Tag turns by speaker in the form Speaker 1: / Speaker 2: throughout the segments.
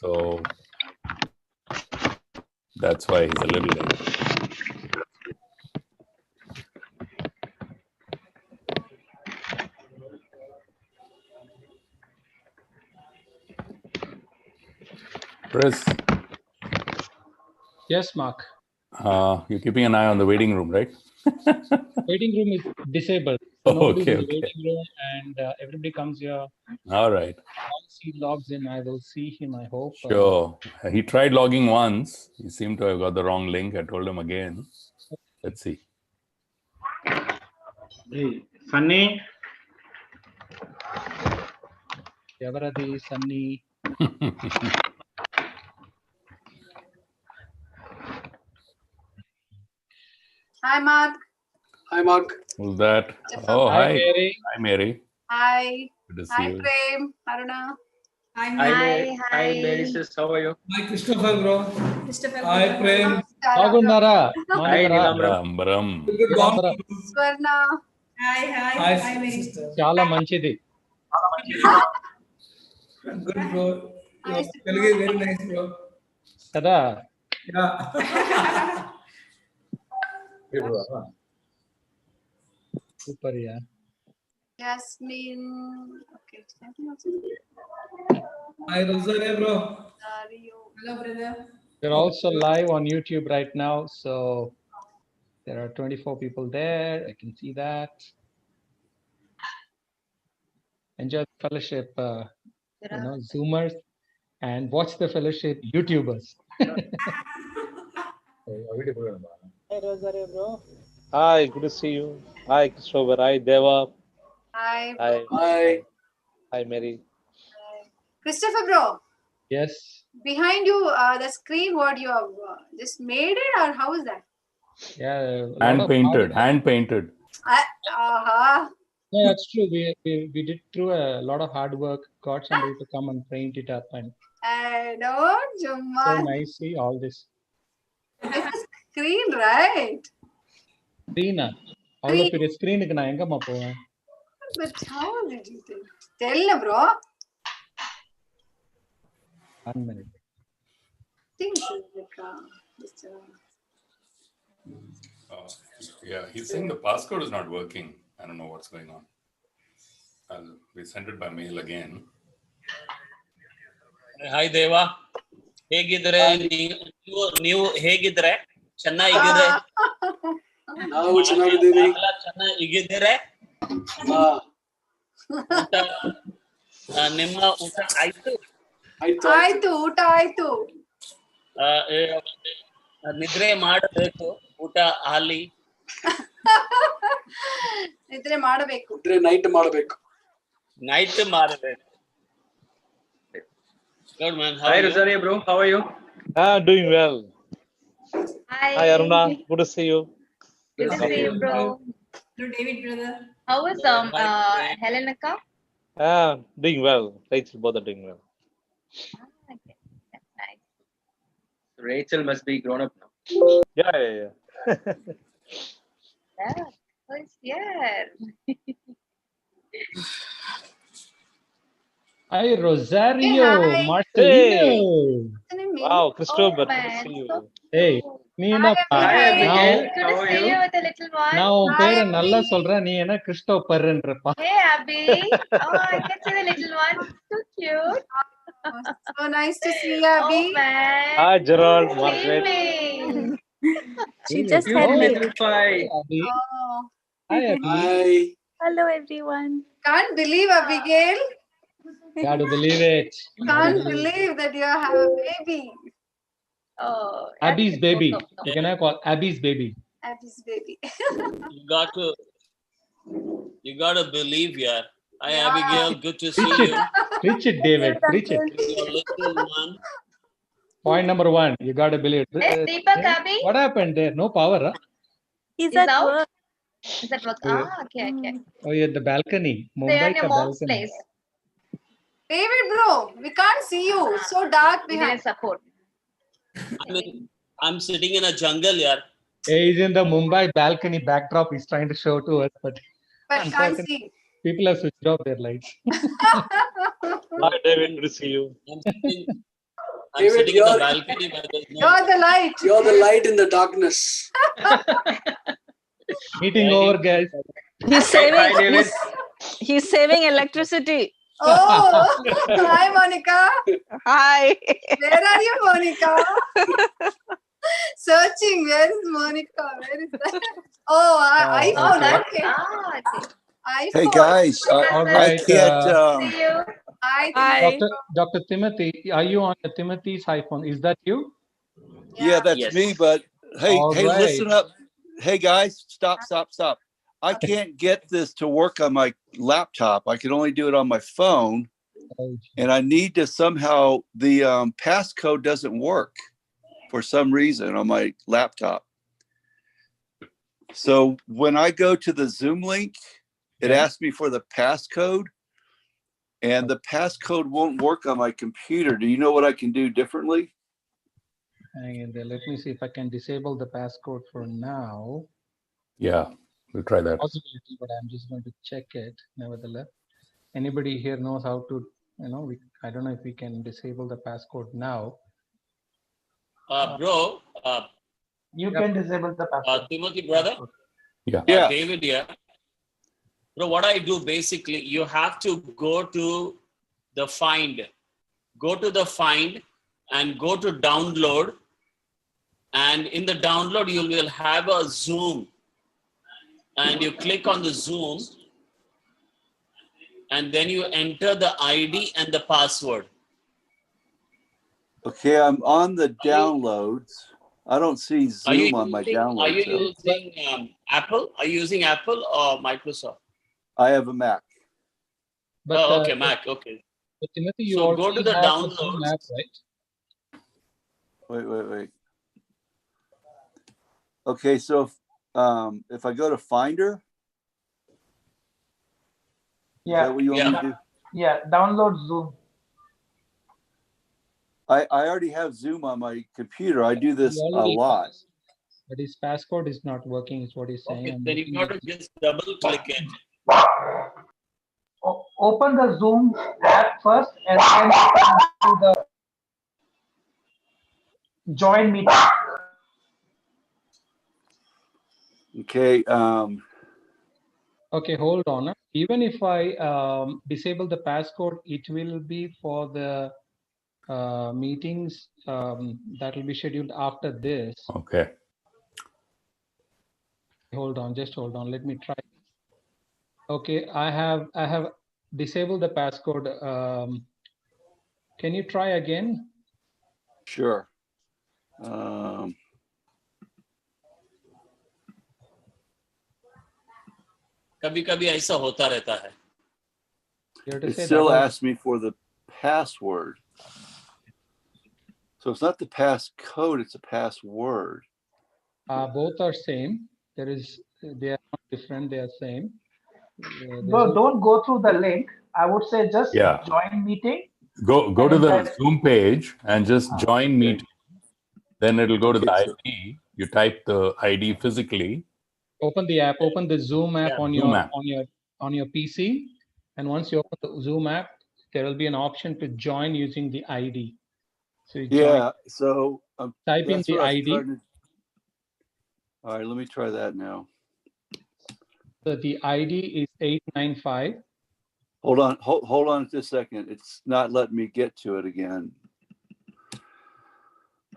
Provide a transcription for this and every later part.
Speaker 1: So that's why he's a little late. Chris,
Speaker 2: Yes, Mark.
Speaker 1: you're keeping an eye on the waiting room, right?
Speaker 2: Waiting room is disabled. So nobody's
Speaker 1: Okay,
Speaker 2: in the
Speaker 1: okay.
Speaker 2: waiting room, and everybody comes here.
Speaker 1: All right.
Speaker 2: Once he logs in, I will see him, I hope.
Speaker 1: Sure. He tried logging once. He seemed to have got the wrong link. I told him again. Let's see.
Speaker 3: Hey, Sunny.
Speaker 2: Yavaradi, Sunny.
Speaker 4: Hi, Mark.
Speaker 3: Hi, Mark.
Speaker 1: Who's that? Oh,
Speaker 2: Hi,
Speaker 1: hi.
Speaker 2: Mary.
Speaker 1: Hi, Mary.
Speaker 4: Hi.
Speaker 1: Good to see
Speaker 4: Hi,
Speaker 1: you.
Speaker 4: Prem. Aruna.
Speaker 3: Hi, Mary. Hi, Mary sis. How are you?
Speaker 5: Hi, Christopher, bro.
Speaker 4: Christopher.
Speaker 5: Hi, Prem.
Speaker 2: Bagunnara.
Speaker 3: Hi,
Speaker 2: Manavara.
Speaker 3: Nilamram.
Speaker 1: Ambaram.
Speaker 5: Good
Speaker 2: Nilamram.
Speaker 4: Swarna.
Speaker 5: Hi, sister.
Speaker 2: Chala manchidi.
Speaker 5: Good, bro.
Speaker 4: Hi,
Speaker 5: Your
Speaker 4: Swarna.
Speaker 5: Telugu is very nice, bro.
Speaker 2: Kada.
Speaker 5: Yeah.
Speaker 2: Super, yeah.
Speaker 4: Jasmine. Okay.
Speaker 5: Hi, Rosario, bro.
Speaker 4: Dario. Hello, brother.
Speaker 2: We're also live on YouTube right now. So there are 24 people there. I can see that. Enjoy the fellowship, Zoomers, and watch the fellowship, YouTubers.
Speaker 6: Hi, Rosario, bro. Hi, good to see you. Hi, Christopher. Hi, Deva.
Speaker 4: Hi.
Speaker 6: Hi.
Speaker 3: Hi.
Speaker 6: Hi, Mary.
Speaker 4: Christopher, bro.
Speaker 2: Yes.
Speaker 4: Behind you, the screen, what you have just made it, or how is that?
Speaker 2: Yeah.
Speaker 1: Hand painted. Hand painted.
Speaker 2: Yeah, that's true. We did through a lot of hard work, got somebody to come and paint it up, and
Speaker 4: I don't,
Speaker 2: so
Speaker 4: Jumma.
Speaker 2: nicely all this.
Speaker 4: It's a screen, right?
Speaker 2: Screen. அவ்வளோ பெரிய ஸ்கிரீனுக்கு நான் எங்கம்மா போவேன்?
Speaker 4: But how did you think? Tell me, bro.
Speaker 2: 1 minute.
Speaker 4: Things is like just,
Speaker 1: Yeah, he's saying the passcode is not working. I don't know what's going on. We sent it by mail again.
Speaker 7: Hi, Deva. ಹೇಗಿದ್ರೆ ನೀವು ಹೇಗಿದ್ರೆ ಚೆನ್ನಾಗಿದ್ರೆ
Speaker 3: ನಾವು ಚೆನ್ನಾಗಿದ್ದೀವಿ.
Speaker 7: ಚೆನ್ನಾಗಿದ್ದೀರೆ ಊಟ ನಿಮ್ಮ ಊಟ ಆಯ್ತು
Speaker 4: ಆಯ್ತು ಊಟ ಆಯ್ತು
Speaker 7: ನಿದ್ರೆ ಮಾಡಬೇಕು ಊಟ ಅಲ್ಲಿ
Speaker 4: ನಿದ್ರೆ ಮಾಡಬೇಕು
Speaker 3: ನೈಟ್ ಮಾಡಬೇಕು.
Speaker 7: Good man.
Speaker 3: Hi, Rosario, bro. How are you?
Speaker 6: Doing well.
Speaker 8: Hi.
Speaker 6: Hi, Aruna. Good to see you.
Speaker 8: Good to see you, bro.
Speaker 4: Hello, David, brother.
Speaker 8: How is Helenaka?
Speaker 6: Doing well. Rachel, both are doing well.
Speaker 8: Okay. That's nice.
Speaker 3: Rachel must be grown up now.
Speaker 6: Yeah.
Speaker 8: Yeah. Who is here?
Speaker 2: Hi, Rosario.
Speaker 4: Hey, hi.
Speaker 2: Marcelino.
Speaker 6: Wow, Christopher,
Speaker 8: Oh,
Speaker 6: good to
Speaker 8: man.
Speaker 6: see you.
Speaker 8: So
Speaker 2: Hey, நீ என்ன
Speaker 4: Hi,
Speaker 3: Abigail.
Speaker 8: good
Speaker 3: How
Speaker 8: to
Speaker 3: are
Speaker 8: see
Speaker 3: you?
Speaker 8: you with a little one.
Speaker 2: நான் உன்
Speaker 4: Hi,
Speaker 2: பேரை நல்லா
Speaker 4: Abby.
Speaker 2: சொல்றேன், நீ என்ன கிறிஸ்டோபர்ன்றப்பா.
Speaker 8: Hey, Abby. Oh, I can see the little one. So cute.
Speaker 4: So nice to see you, Abby.
Speaker 8: Oh, man.
Speaker 6: Hi, Gerald,
Speaker 8: She's
Speaker 6: Margaret.
Speaker 8: sleeping.
Speaker 9: She just had
Speaker 2: Oh,
Speaker 9: milk.
Speaker 3: Little pie.
Speaker 2: Abby.
Speaker 4: Oh,
Speaker 2: Hi, Abby.
Speaker 3: Hi.
Speaker 9: Hello, everyone.
Speaker 4: can't believe, Abigail.
Speaker 2: Got to believe it.
Speaker 4: Can't believe that you have a baby.
Speaker 8: Oh,
Speaker 2: Abby's
Speaker 8: just
Speaker 2: baby.
Speaker 8: woke up now.
Speaker 2: You can call Abby's baby.
Speaker 4: Abby's baby.
Speaker 7: You got to believe, yeah. Hi,
Speaker 4: Yeah.
Speaker 7: Abigail. Good to see
Speaker 2: Preach it.
Speaker 7: you.
Speaker 2: Preach it, David. Preach it.
Speaker 7: Your little one.
Speaker 2: Point number 1. You got to believe it.
Speaker 8: Hey, Deepak, Abby.
Speaker 2: What happened there? No power, huh?
Speaker 9: He's
Speaker 8: He's
Speaker 9: at
Speaker 8: out?
Speaker 9: work.
Speaker 8: Is that work?
Speaker 2: Oh, yeah.
Speaker 8: Okay.
Speaker 2: Oh, you're at the balcony.
Speaker 8: So you're
Speaker 2: Mumbai
Speaker 8: in your
Speaker 2: ka
Speaker 8: mom's
Speaker 2: balcony.
Speaker 8: place.
Speaker 4: David, bro, we can't see you. So dark
Speaker 8: We need
Speaker 4: behind.
Speaker 8: support.
Speaker 7: I'm sitting in a jungle, yeah.
Speaker 2: Hey, he's in the Mumbai balcony backdrop. He's trying to show to us, but
Speaker 4: But can't
Speaker 2: unfortunately,
Speaker 4: see.
Speaker 2: people have switched off their lights.
Speaker 6: Hi, David. Good to see you.
Speaker 7: I'm sitting, I'm
Speaker 3: David,
Speaker 7: sitting in the
Speaker 3: you're-
Speaker 7: balcony where there's no.
Speaker 4: You're the light.
Speaker 3: You're the light in the darkness.
Speaker 2: Meeting over, guys.
Speaker 10: He's saving.
Speaker 3: Hi, David.
Speaker 10: He's saving electricity.
Speaker 4: Oh, hi, Monica.
Speaker 10: Hi.
Speaker 4: Where are you, Monica? Searching. Where is Monica? Where is that? Oh, iPhone. Okay. iPhone.
Speaker 11: Hey guys,
Speaker 2: All
Speaker 11: I
Speaker 2: right.
Speaker 11: can't.
Speaker 8: See you.
Speaker 4: Hi.
Speaker 10: Hi.
Speaker 2: Dr. Timothy, are you on Timothy's iPhone? Is that you?
Speaker 11: Yeah, that's
Speaker 3: Yes.
Speaker 11: me. But hey,
Speaker 2: All
Speaker 11: hey,
Speaker 2: right.
Speaker 11: listen up. Hey guys, stop. I can't get this to work on my laptop. I can only do it on my phone, and I need to somehow. The passcode doesn't work for some reason on my laptop. So when I go to the Zoom link, it asks me for the passcode, and the passcode won't work on my computer. Do you know what I can do differently?
Speaker 2: Hang in there. Let me see if I can disable the passcode for now.
Speaker 1: Yeah, we'll try that.
Speaker 2: Possibility, but I'm just going to check it nevertheless. Anybody here knows how to, I don't know if we can disable the passcode now.
Speaker 7: Bro,
Speaker 5: You can disable the password.
Speaker 7: Timothy, brother.
Speaker 1: Yeah.
Speaker 11: Yeah.
Speaker 7: David here. Bro, what I do basically, you have to go to the find. Go to the find and go to download. And in the download, you will have a Zoom. And you click on the Zoom. And then you enter the ID and the password.
Speaker 11: Okay, I'm on the downloads. I don't see Zoom on my downloads.
Speaker 7: Are you
Speaker 11: though.
Speaker 7: using Apple? Are you using Apple or Microsoft?
Speaker 11: I have a Mac.
Speaker 2: But,
Speaker 7: Okay, Mac. Okay.
Speaker 2: But Timothy, you
Speaker 7: So go
Speaker 2: already
Speaker 7: to the
Speaker 2: have a
Speaker 7: downloads.
Speaker 2: Zoom app, right?
Speaker 11: Wait. Okay, so if I go to Finder, is that what you want me to do?
Speaker 5: Yeah, download Zoom.
Speaker 11: I already have Zoom on my computer. I do this
Speaker 2: He
Speaker 11: a
Speaker 2: already
Speaker 11: lot.
Speaker 2: has, but his passcode is not working, is what he's saying.
Speaker 7: Okay,
Speaker 2: I'm
Speaker 7: then you
Speaker 2: looking
Speaker 7: got
Speaker 2: at-
Speaker 7: to just double click it.
Speaker 5: Open the Zoom app first and then to the join meeting.
Speaker 11: Okay.
Speaker 2: Okay, hold on. Even if I disable the passcode, it will be for the meetings that will be scheduled after this.
Speaker 1: Okay.
Speaker 2: Just hold on. Let me try. Okay, I have disabled the passcode. Can you try again?
Speaker 11: Sure.
Speaker 7: कभी-कभी ऐसा होता रहता है.
Speaker 2: You have to
Speaker 11: It
Speaker 2: say
Speaker 11: still
Speaker 2: that was-
Speaker 11: asks me for the password. So it's not the passcode, it's a password.
Speaker 2: both are same. They are not different. They are same.
Speaker 5: Bro, don't go through the link. I would say just
Speaker 1: Yeah.
Speaker 5: join meeting.
Speaker 1: Go to
Speaker 5: And
Speaker 1: the
Speaker 5: then-
Speaker 1: Zoom page and just join meeting. Then it'll go to the
Speaker 11: Okay, so-
Speaker 1: ID. You type the ID physically.
Speaker 2: Open the app. Open the Zoom app on
Speaker 1: Zoom
Speaker 2: your
Speaker 1: app.
Speaker 2: on your PC, and once you open the Zoom app, there will be an option to join using the ID. So you
Speaker 11: Yeah, so
Speaker 2: type in
Speaker 11: that's
Speaker 2: the
Speaker 11: what I was
Speaker 2: ID.
Speaker 11: trying to- All right, let me try that now.
Speaker 2: So the ID is 895.
Speaker 11: Hold on just a second. It's not letting me get to it again.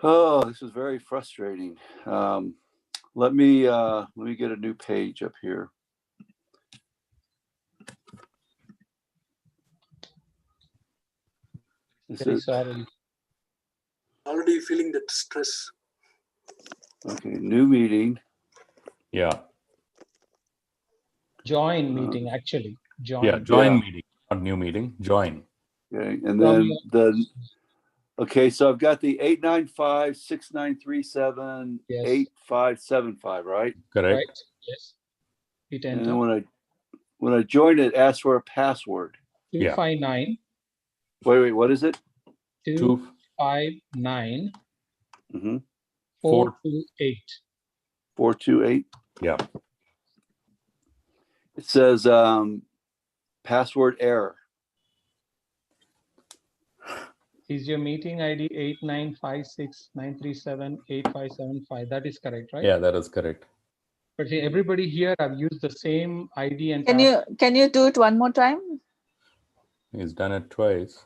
Speaker 11: Oh, this is very frustrating. Let me get a new page up here. This
Speaker 2: Very
Speaker 11: is
Speaker 2: sorry.
Speaker 3: Already feeling that stress.
Speaker 11: okay. New meeting.
Speaker 1: Yeah.
Speaker 2: Join meeting, actually. Join.
Speaker 1: Yeah. Join
Speaker 11: Yeah.
Speaker 1: meeting, not new meeting. Join.
Speaker 11: Okay, and
Speaker 2: From
Speaker 11: then okay, so I've got the 895-6937-8575, right?
Speaker 1: Correct.
Speaker 2: Right. Yes. Hit
Speaker 11: And
Speaker 2: enter.
Speaker 11: then when I join it, ask for a password.
Speaker 1: Yeah.
Speaker 2: 259
Speaker 11: Wait, what is it?
Speaker 2: 259
Speaker 11: Mm-hmm.
Speaker 2: 428.
Speaker 11: 428.
Speaker 1: Yeah.
Speaker 11: It says password error.
Speaker 2: Is your meeting ID 895693785575? That is correct, right?
Speaker 1: Yeah, that is correct.
Speaker 2: But see, everybody here have used the same ID and
Speaker 10: Can you do it one more time?
Speaker 1: He's done it twice.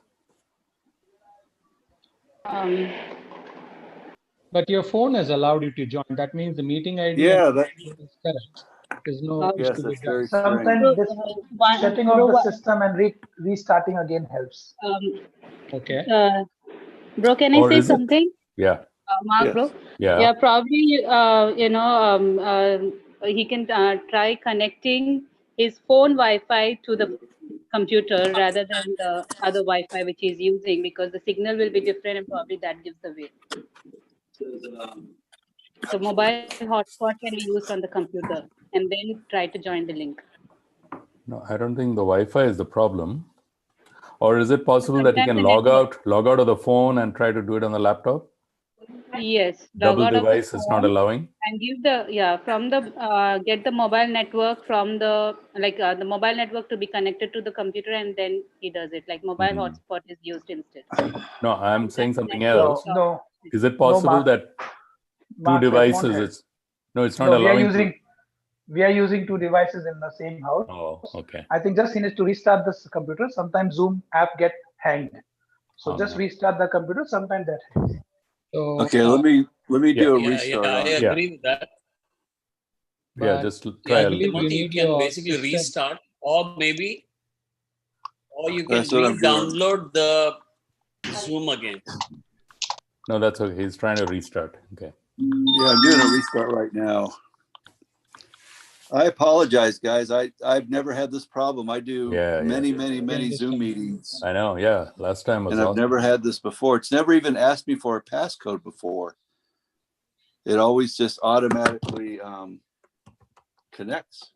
Speaker 2: But your phone has allowed you to join. That means the meeting ID
Speaker 11: Yeah,
Speaker 2: and
Speaker 11: that,
Speaker 2: is correct. There's no
Speaker 11: yes,
Speaker 2: to be
Speaker 11: that's
Speaker 2: done.
Speaker 11: very strange.
Speaker 5: Sometimes this shutting off the system and restarting again helps.
Speaker 2: Okay.
Speaker 12: Bro, can I
Speaker 1: Or
Speaker 12: say
Speaker 1: is it?
Speaker 12: something?
Speaker 1: Yeah.
Speaker 12: Mark,
Speaker 11: Yes.
Speaker 12: bro?
Speaker 1: Yeah.
Speaker 12: Yeah, probably, he can try connecting his phone Wi-Fi to the computer rather than the other Wi-Fi which he's using, because the signal will be different and probably that gives the way. So mobile hotspot can be used on the computer and then try to join the link.
Speaker 1: No, I don't think the Wi-Fi is the problem. Or is it possible that he
Speaker 12: Sometimes
Speaker 1: can
Speaker 12: the
Speaker 1: log
Speaker 12: network.
Speaker 1: out of the phone and try to do it on the laptop?
Speaker 12: Yes, log
Speaker 1: Double
Speaker 12: out of the
Speaker 1: device is not
Speaker 12: phone
Speaker 1: allowing.
Speaker 12: and give from the get the mobile network from the the mobile network to be connected to the computer, and then he does it. Like mobile hotspot is used instead.
Speaker 1: No, I'm saying something
Speaker 12: network
Speaker 1: else.
Speaker 5: No,
Speaker 1: Is it possible that two
Speaker 5: Mark, that won't
Speaker 1: devices?
Speaker 5: help.
Speaker 1: It's not
Speaker 5: No,
Speaker 1: allowing.
Speaker 5: we are using two devices in the same house.
Speaker 1: Oh, okay.
Speaker 5: I think just he needs to restart this computer. Sometimes Zoom app get hanged. So just restart the computer. Sometimes that hangs.
Speaker 2: So,
Speaker 11: Okay, let me do a
Speaker 7: Yeah,
Speaker 11: restart.
Speaker 7: I
Speaker 11: on it.
Speaker 7: agree with that.
Speaker 1: Yeah, just try.
Speaker 2: I believe
Speaker 7: Timothy,
Speaker 2: you
Speaker 7: you
Speaker 2: need
Speaker 7: can
Speaker 2: your
Speaker 7: basically
Speaker 2: system.
Speaker 7: restart, or you can
Speaker 11: That's what I'm doing.
Speaker 7: re-download the Zoom again.
Speaker 1: No, that's okay. He's trying to restart. Okay.
Speaker 11: Yeah, I'm doing a restart right now. I apologize, guys. I've never had this problem. I do many Zoom meetings.
Speaker 1: I know. Yeah, last time was
Speaker 11: And I've
Speaker 1: awesome.
Speaker 11: never had this before. It's never even asked me for a passcode before. It always just automatically connects.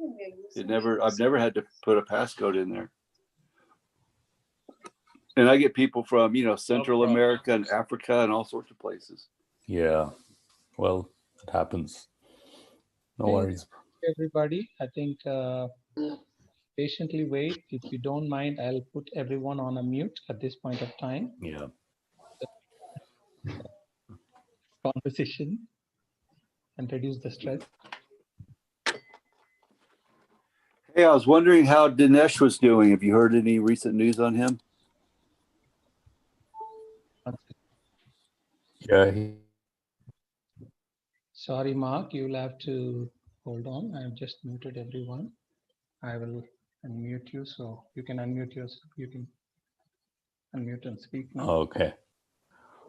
Speaker 11: I've never had to put a passcode in there. And I get people from, Central America and Africa and all sorts of places.
Speaker 1: Yeah. Well, it happens. No worries.
Speaker 2: Everybody, I think patiently wait. If you don't mind, I'll put everyone on a mute at this point of time.
Speaker 1: Yeah.
Speaker 2: Conversation and reduce the stress.
Speaker 11: Hey, I was wondering how Dinesh was doing. Have you heard any recent news on him?
Speaker 1: Yeah.
Speaker 2: Sorry, Mark, you'll have to hold on. I've just muted everyone. I will unmute you, so you can unmute yourself. You can unmute and speak now.
Speaker 1: Okay.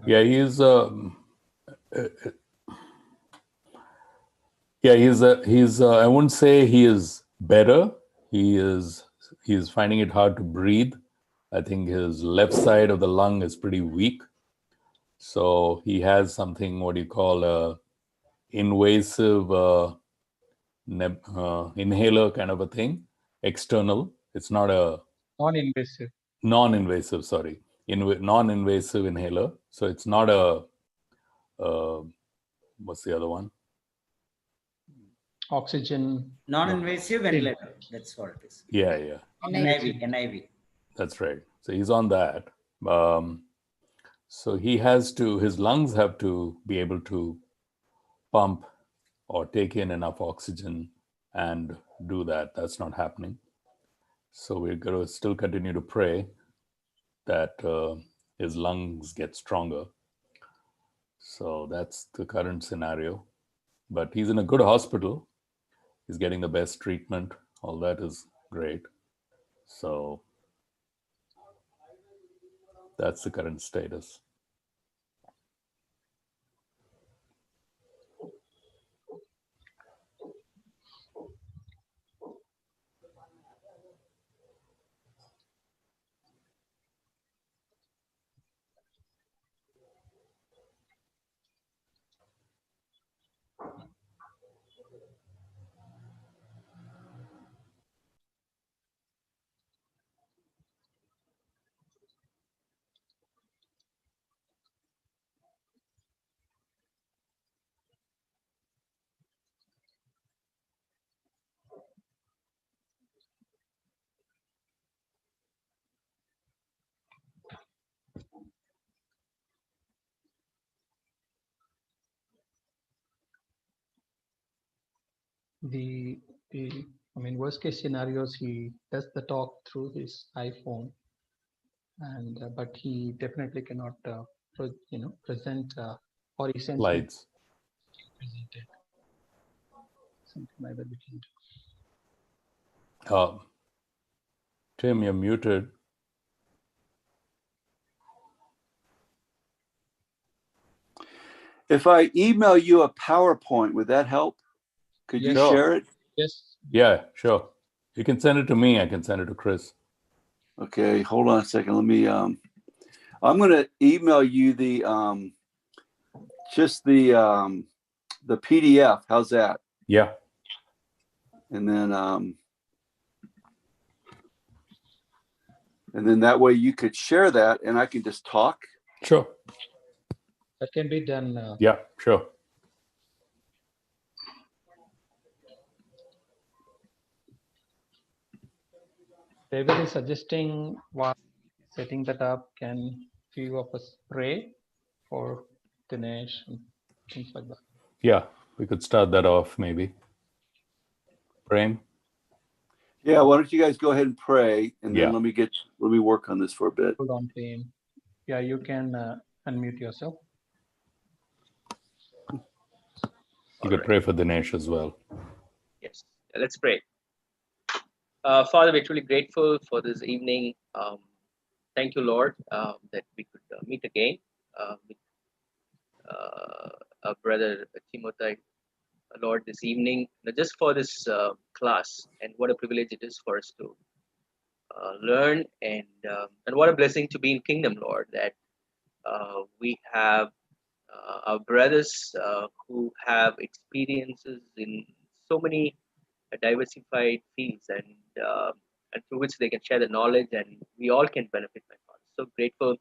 Speaker 1: Yeah, he's I wouldn't say he is better. He's finding it hard to breathe. I think his left side of the lung is pretty weak. So he has something, what do you call, a invasive inhaler kind of a thing, external. It's not a
Speaker 2: non-invasive.
Speaker 1: Non-invasive, sorry, non-invasive inhaler. So it's not a what's the other one?
Speaker 2: Oxygen.
Speaker 13: Non-invasive ventilator. That's what it is.
Speaker 1: Yeah, yeah.
Speaker 13: NIV.
Speaker 1: That's right. So he's on that. So his lungs have to be able to pump or take in enough oxygen and do that. That's not happening. So we're going to still continue to pray that his lungs get stronger. So that's the current scenario. But he's in a good hospital. He's getting the best treatment. All that is great. So that's the current status.
Speaker 2: I mean, worst case scenarios, he does the talk through his iPhone, and but he definitely cannot, present or he sends me
Speaker 1: Slides.
Speaker 2: presented. Something like that we can do.
Speaker 1: Tim, you're muted.
Speaker 11: If I email you a PowerPoint, would that help? Could you
Speaker 2: Yes.
Speaker 11: share it?
Speaker 2: Yes.
Speaker 1: Yeah, sure. You can send it to me. I can send it to Chris.
Speaker 11: Okay, hold on a second. Let me. I'm going to email you the just the PDF. How's that?
Speaker 1: Yeah.
Speaker 11: And then that way you could share that, and I can just talk.
Speaker 1: Sure.
Speaker 2: That can be done.
Speaker 1: Yeah, sure.
Speaker 2: David is suggesting while setting that up, can few of us pray for Dinesh and things like that.
Speaker 1: Yeah, we could start that off maybe. Praying.
Speaker 11: Yeah, why don't you guys go ahead and pray, and then
Speaker 1: Yeah.
Speaker 11: let me work on this for a bit.
Speaker 2: Hold on, team. Yeah, you can unmute yourself.
Speaker 1: You could pray for Dinesh as well.
Speaker 14: Yes, let's pray. Father, we're truly grateful for this evening. Thank you, Lord, that we could meet again with our brother Timothy, Lord, this evening, just for this class. And what a privilege it is for us to learn, and what a blessing to be in kingdom, Lord, that we have our brothers who have experiences in so many diversified fields, and through which they can share the knowledge, and we all can benefit, my Father. So grateful.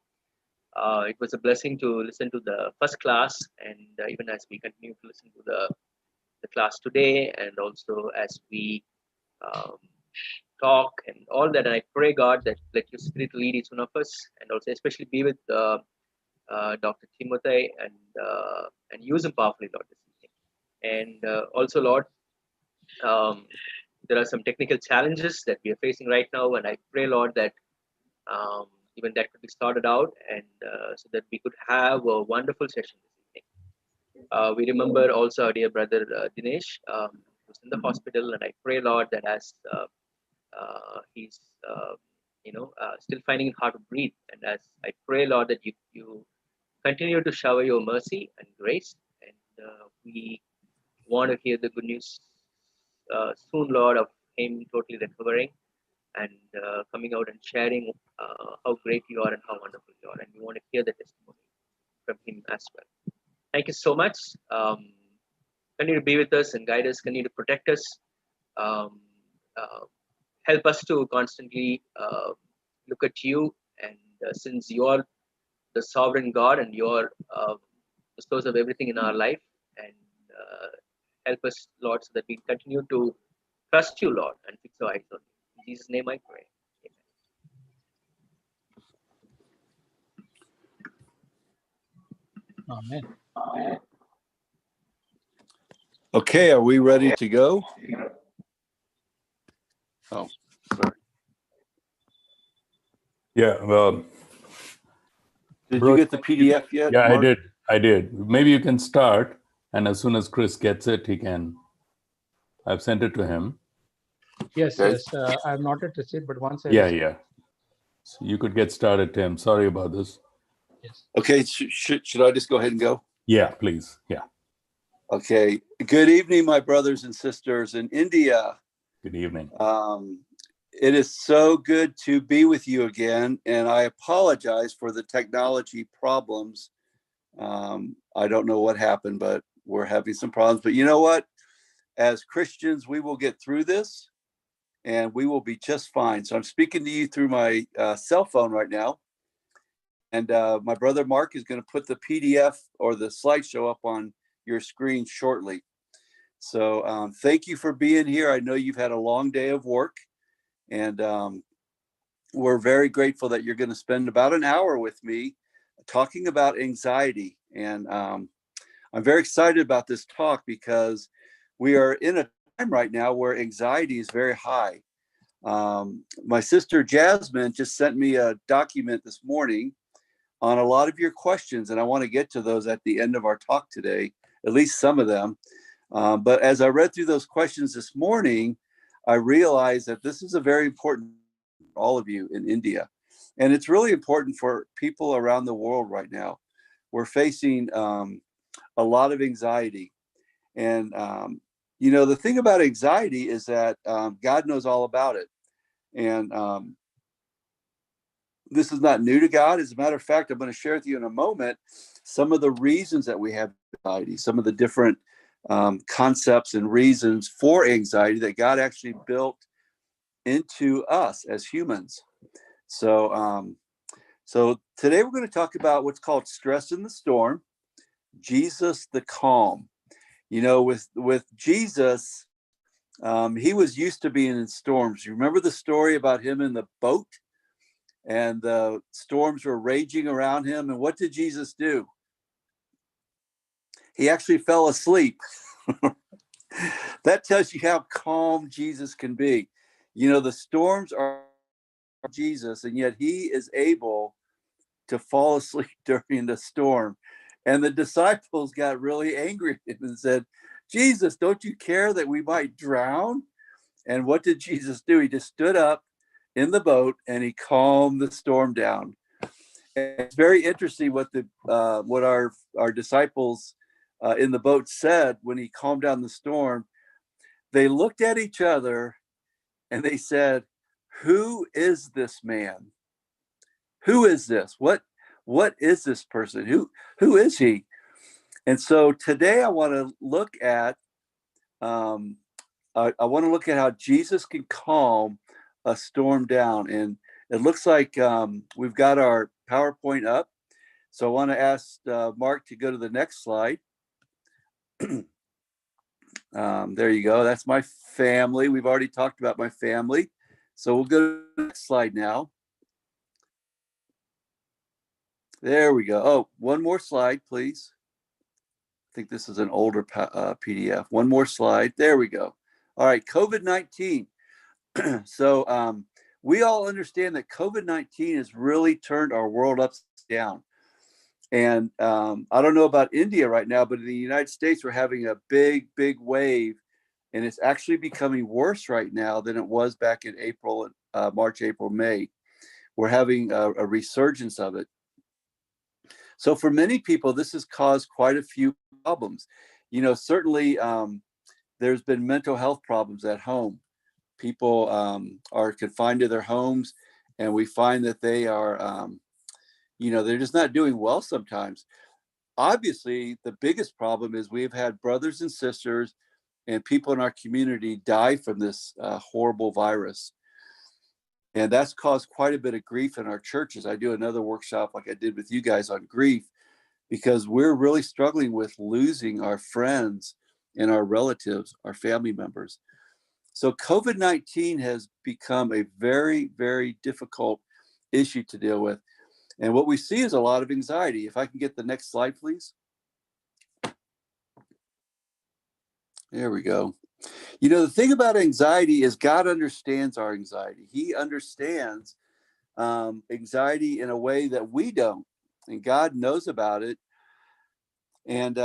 Speaker 14: It was a blessing to listen to the first class, and even as we continue to listen to the class today, and also as we um, talk and all that. And I pray, God, that let your spirit lead each one of us, and also especially be with Dr. Timothy, and use him powerfully, Lord, this evening. And also, Lord, there are some technical challenges that we are facing right now, and I pray, Lord, that even that could be sorted out, and so that we could have a wonderful session this evening. We remember also our dear brother Dinesh, who's in the hospital, and I pray, Lord, that as he's still finding it hard to breathe, and as I pray, Lord, that you continue to shower your mercy and grace, and we want to hear the good news soon, Lord, of him totally recovering and coming out and sharing how great you are and how wonderful you are. And we want to hear the testimony from him as well. Thank you so much. Continue to be with us and guide us, continue to protect us. Help us to constantly look at you, and since you are the sovereign God and you're the source of everything in our life, and help us, Lord, so that we continue to trust you, Lord, and fix our eyes on you. In Jesus' name I pray.
Speaker 2: Amen.
Speaker 11: Amen. Okay, are we ready to go? Oh, sorry.
Speaker 1: Yeah. Well,
Speaker 11: did you get the PDF yet?
Speaker 1: Yeah,
Speaker 11: Mark?
Speaker 1: I did. Maybe you can start, and as soon as Chris gets it, he can. I've sent it to him.
Speaker 2: Yes, yes. I have not yet received, but once I
Speaker 1: Yeah. So you could get started, Tim. Sorry about this.
Speaker 2: Yes.
Speaker 11: Okay, should I just go ahead and go?
Speaker 1: Yeah, please. Yeah.
Speaker 11: Okay. Good evening, my brothers and sisters in India.
Speaker 1: Good evening.
Speaker 11: It is so good to be with you again, and I apologize for the technology problems. I don't know what happened, but we're having some problems. But you know what? As Christians, we will get through this, and we will be just fine. So I'm speaking to you through my cell phone right now. And my brother Mark is going to put the PDF or the slideshow up on your screen shortly. So thank you for being here. I know you've had a long day of work, and we're very grateful that you're going to spend about an hour with me talking about anxiety. And I'm very excited about this talk because we are in a time right now where anxiety is very high. My sister Jasmine just sent me a document this morning on a lot of your questions, and I want to get to those at the end of our talk today, at least some of them. But as I read through those questions this morning, I realized that this is a very important for all of you in India. And it's really important for people around the world right now. We're facing a lot of anxiety. And, you know, the thing about anxiety is that God knows all about it. And this is not new to God. As a matter of fact, I'm going to share with you in a moment some of the reasons that we have anxiety, some of the different concepts and reasons for anxiety that God actually built into us as humans. So, so today we're going to talk about what's called stress in the storm, Jesus the calm. You know, with Jesus, he was used to being in storms. You remember the story about him in the boat, and the storms were raging around him. And what did Jesus do? He actually fell asleep. That tells you how calm Jesus can be. You know, the storms are Jesus, and yet he is able to fall asleep during the storm. And the disciples got really angry at him and said, Jesus, don't you care that we might drown? And what did Jesus do? He just stood up in the boat and he calmed the storm down. And it's very interesting what our disciples in the boat said when he calmed down the storm. They looked at each other and they said, who is this man? Who is this? What is this person? Who is he? And so today I want to look at I want to look at how Jesus can calm a storm down. And it looks like we've got our PowerPoint up. So I want to ask Mark to go to the next slide. There you go. That's my family. We've already talked about my family. So we'll go to the next slide now. There we go. Oh, one more slide, please. I think this is an older PDF. One more slide. There we go. All right, COVID-19. So we all understand that COVID-19 has really turned our world upside down. And I don't know about India right now, but in the United States, we're having a big wave. And it's actually becoming worse right now than it was back in March, April, May. We're having a resurgence of it. So for many people, this has caused quite a few problems. You know, certainly there's been mental health problems at home. People are confined to their homes, and we find that they are, you know, they're just not doing well sometimes. Obviously, the biggest problem is we've had brothers and sisters and people in our community die from this horrible virus. And that's caused quite a bit of grief in our churches. I do another workshop like I did with you guys on grief, because we're really struggling with losing our friends and our relatives, our family members. So COVID-19 has become a very, very difficult issue to deal with. And what we see is a lot of anxiety. If I can get the next slide, please. There we go. You know, the thing about anxiety is God understands our anxiety. He understands anxiety in a way that we don't. And God knows about it. And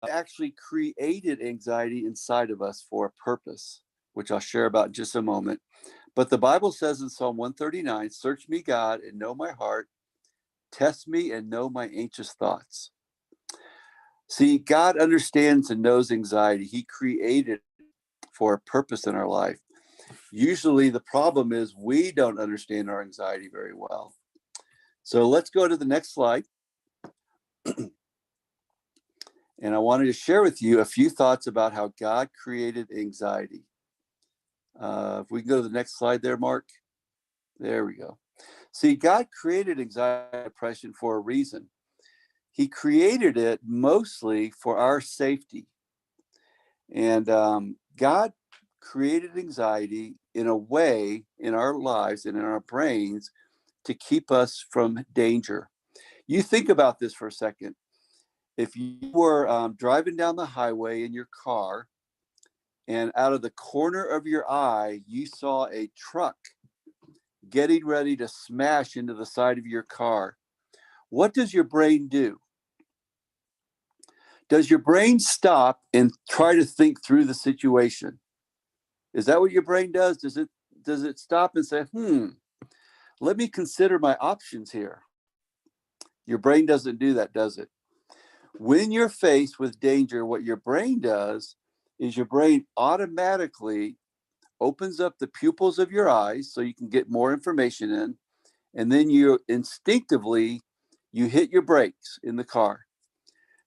Speaker 11: actually created anxiety inside of us for a purpose, which I'll share about in just a moment. But the Bible says in Psalm 139, search me, God, and know my heart. Test me and know my anxious thoughts. See, God understands and knows anxiety. He created it for a purpose in our life. Usually the problem is we don't understand our anxiety very well. So let's go to the next slide. And I wanted to share with you a few thoughts about how God created anxiety. If we can go to the next slide there, Mark. There we go. See, God created anxiety and depression for a reason. He created it mostly for our safety. And God created anxiety in a way in our lives and in our brains to keep us from danger. You think about this for a second. If you were driving down the highway in your car and out of the corner of your eye, you saw a truck getting ready to smash into the side of your car. What does your brain do? Does your brain stop and try to think through the situation? Is that what your brain does? Does it stop and say, let me consider my options here? Your brain doesn't do that, does it? When you're faced with danger, what your brain does is your brain automatically opens up the pupils of your eyes so you can get more information in, and then you instinctively you hit your brakes in the car.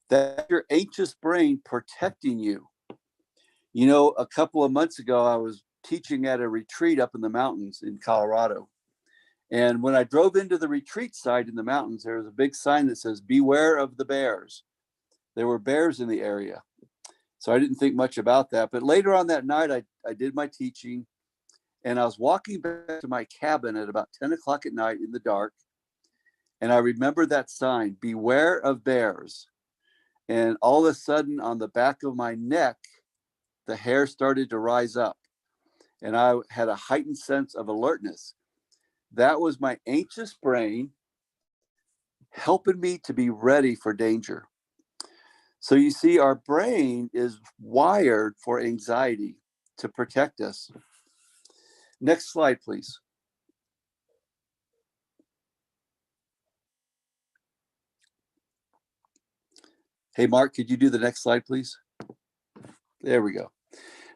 Speaker 11: That's your anxious brain protecting you. You know, a couple of months ago, I was teaching at a retreat up in the mountains in Colorado. And when I drove into the retreat site in the mountains, there was a big sign that says, "Beware of the bears." There were bears in the area. So I didn't think much about that. But later on that night, I did my teaching, and I was walking back to my cabin at about 10 o'clock at night in the dark. And I remember that sign, "Beware of bears." And all of a sudden on the back of my neck, the hair started to rise up. And I had a heightened sense of alertness. That was my anxious brain helping me to be ready for danger. So you see, our brain is wired for anxiety to protect us. Next slide, please. Hey, Mark, could you do the next slide, please? There we go.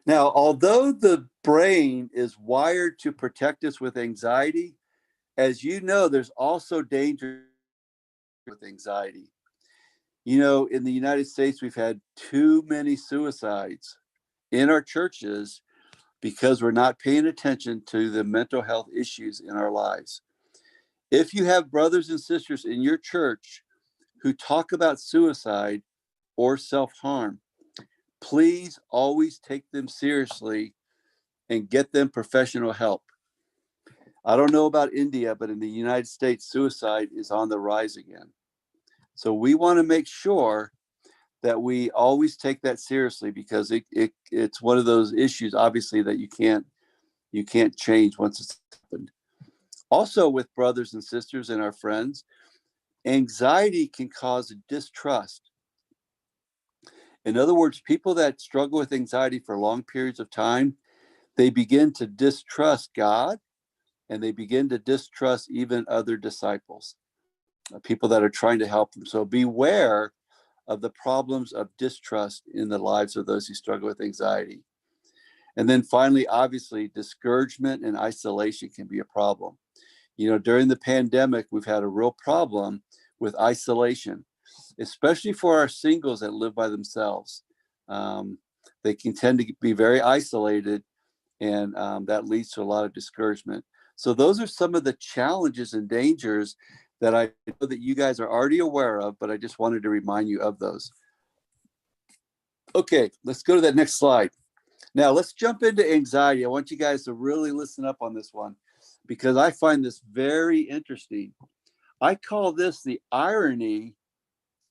Speaker 11: Now, although the brain is wired to protect us with anxiety, as you know, there's also danger with anxiety. You know, in the United States, we've had too many suicides in our churches because we're not paying attention to the mental health issues in our lives. If you have brothers and sisters in your church who talk about suicide or self-harm, please always take them seriously and get them professional help. I don't know about India, but in the United States, suicide is on the rise again. So we want to make sure that we always take that seriously, because it's one of those issues, obviously, that you can't change once it's happened. Also, with brothers and sisters and our friends, anxiety can cause distrust. In other words, people that struggle with anxiety for long periods of time, they begin to distrust God, and they begin to distrust even other disciples, people that are trying to help them. So beware of the problems of distrust in the lives of those who struggle with anxiety. And then finally, obviously, discouragement and isolation can be a problem. You know, during the pandemic, we've had a real problem with isolation, especially for our singles that live by themselves. They can tend to be very isolated, and that leads to a lot of discouragement. So those are some of the challenges and dangers that I know that you guys are already aware of, but I just wanted to remind you of those. Okay, let's go to that next slide. Now let's jump into anxiety. I want you guys to really listen up on this one, because I find this very interesting. I call this the irony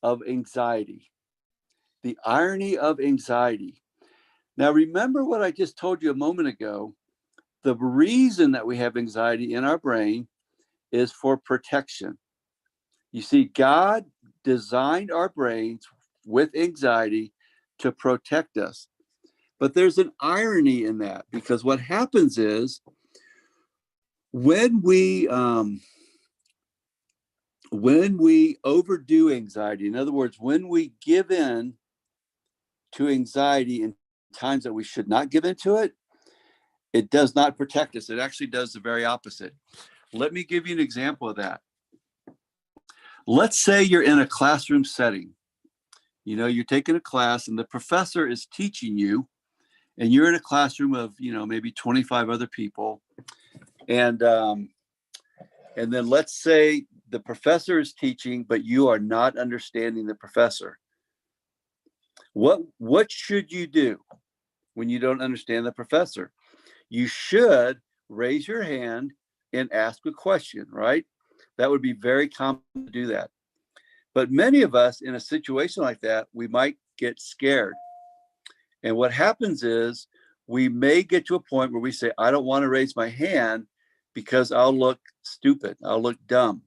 Speaker 11: of anxiety. The irony of anxiety. Now remember what I just told you a moment ago. The reason that we have anxiety in our brain is for protection. You see, God designed our brains with anxiety to protect us. But there's an irony in that, because what happens is when we overdo anxiety, in other words, when we give in to anxiety in times that we should not give into it, it does not protect us. It actually does the very opposite. Let me give you an example of that. Let's say you're in a classroom setting. You know, you're taking a class and the professor is teaching you, and you're in a classroom of, you know, maybe 25 other people. And then let's say the professor is teaching, but you are not understanding the professor. What should you do when you don't understand the professor? You should raise your hand and ask a question, right? That would be very common to do that. But many of us in a situation like that, we might get scared. And what happens is we may get to a point where we say, I don't want to raise my hand because I'll look stupid. I'll look dumb.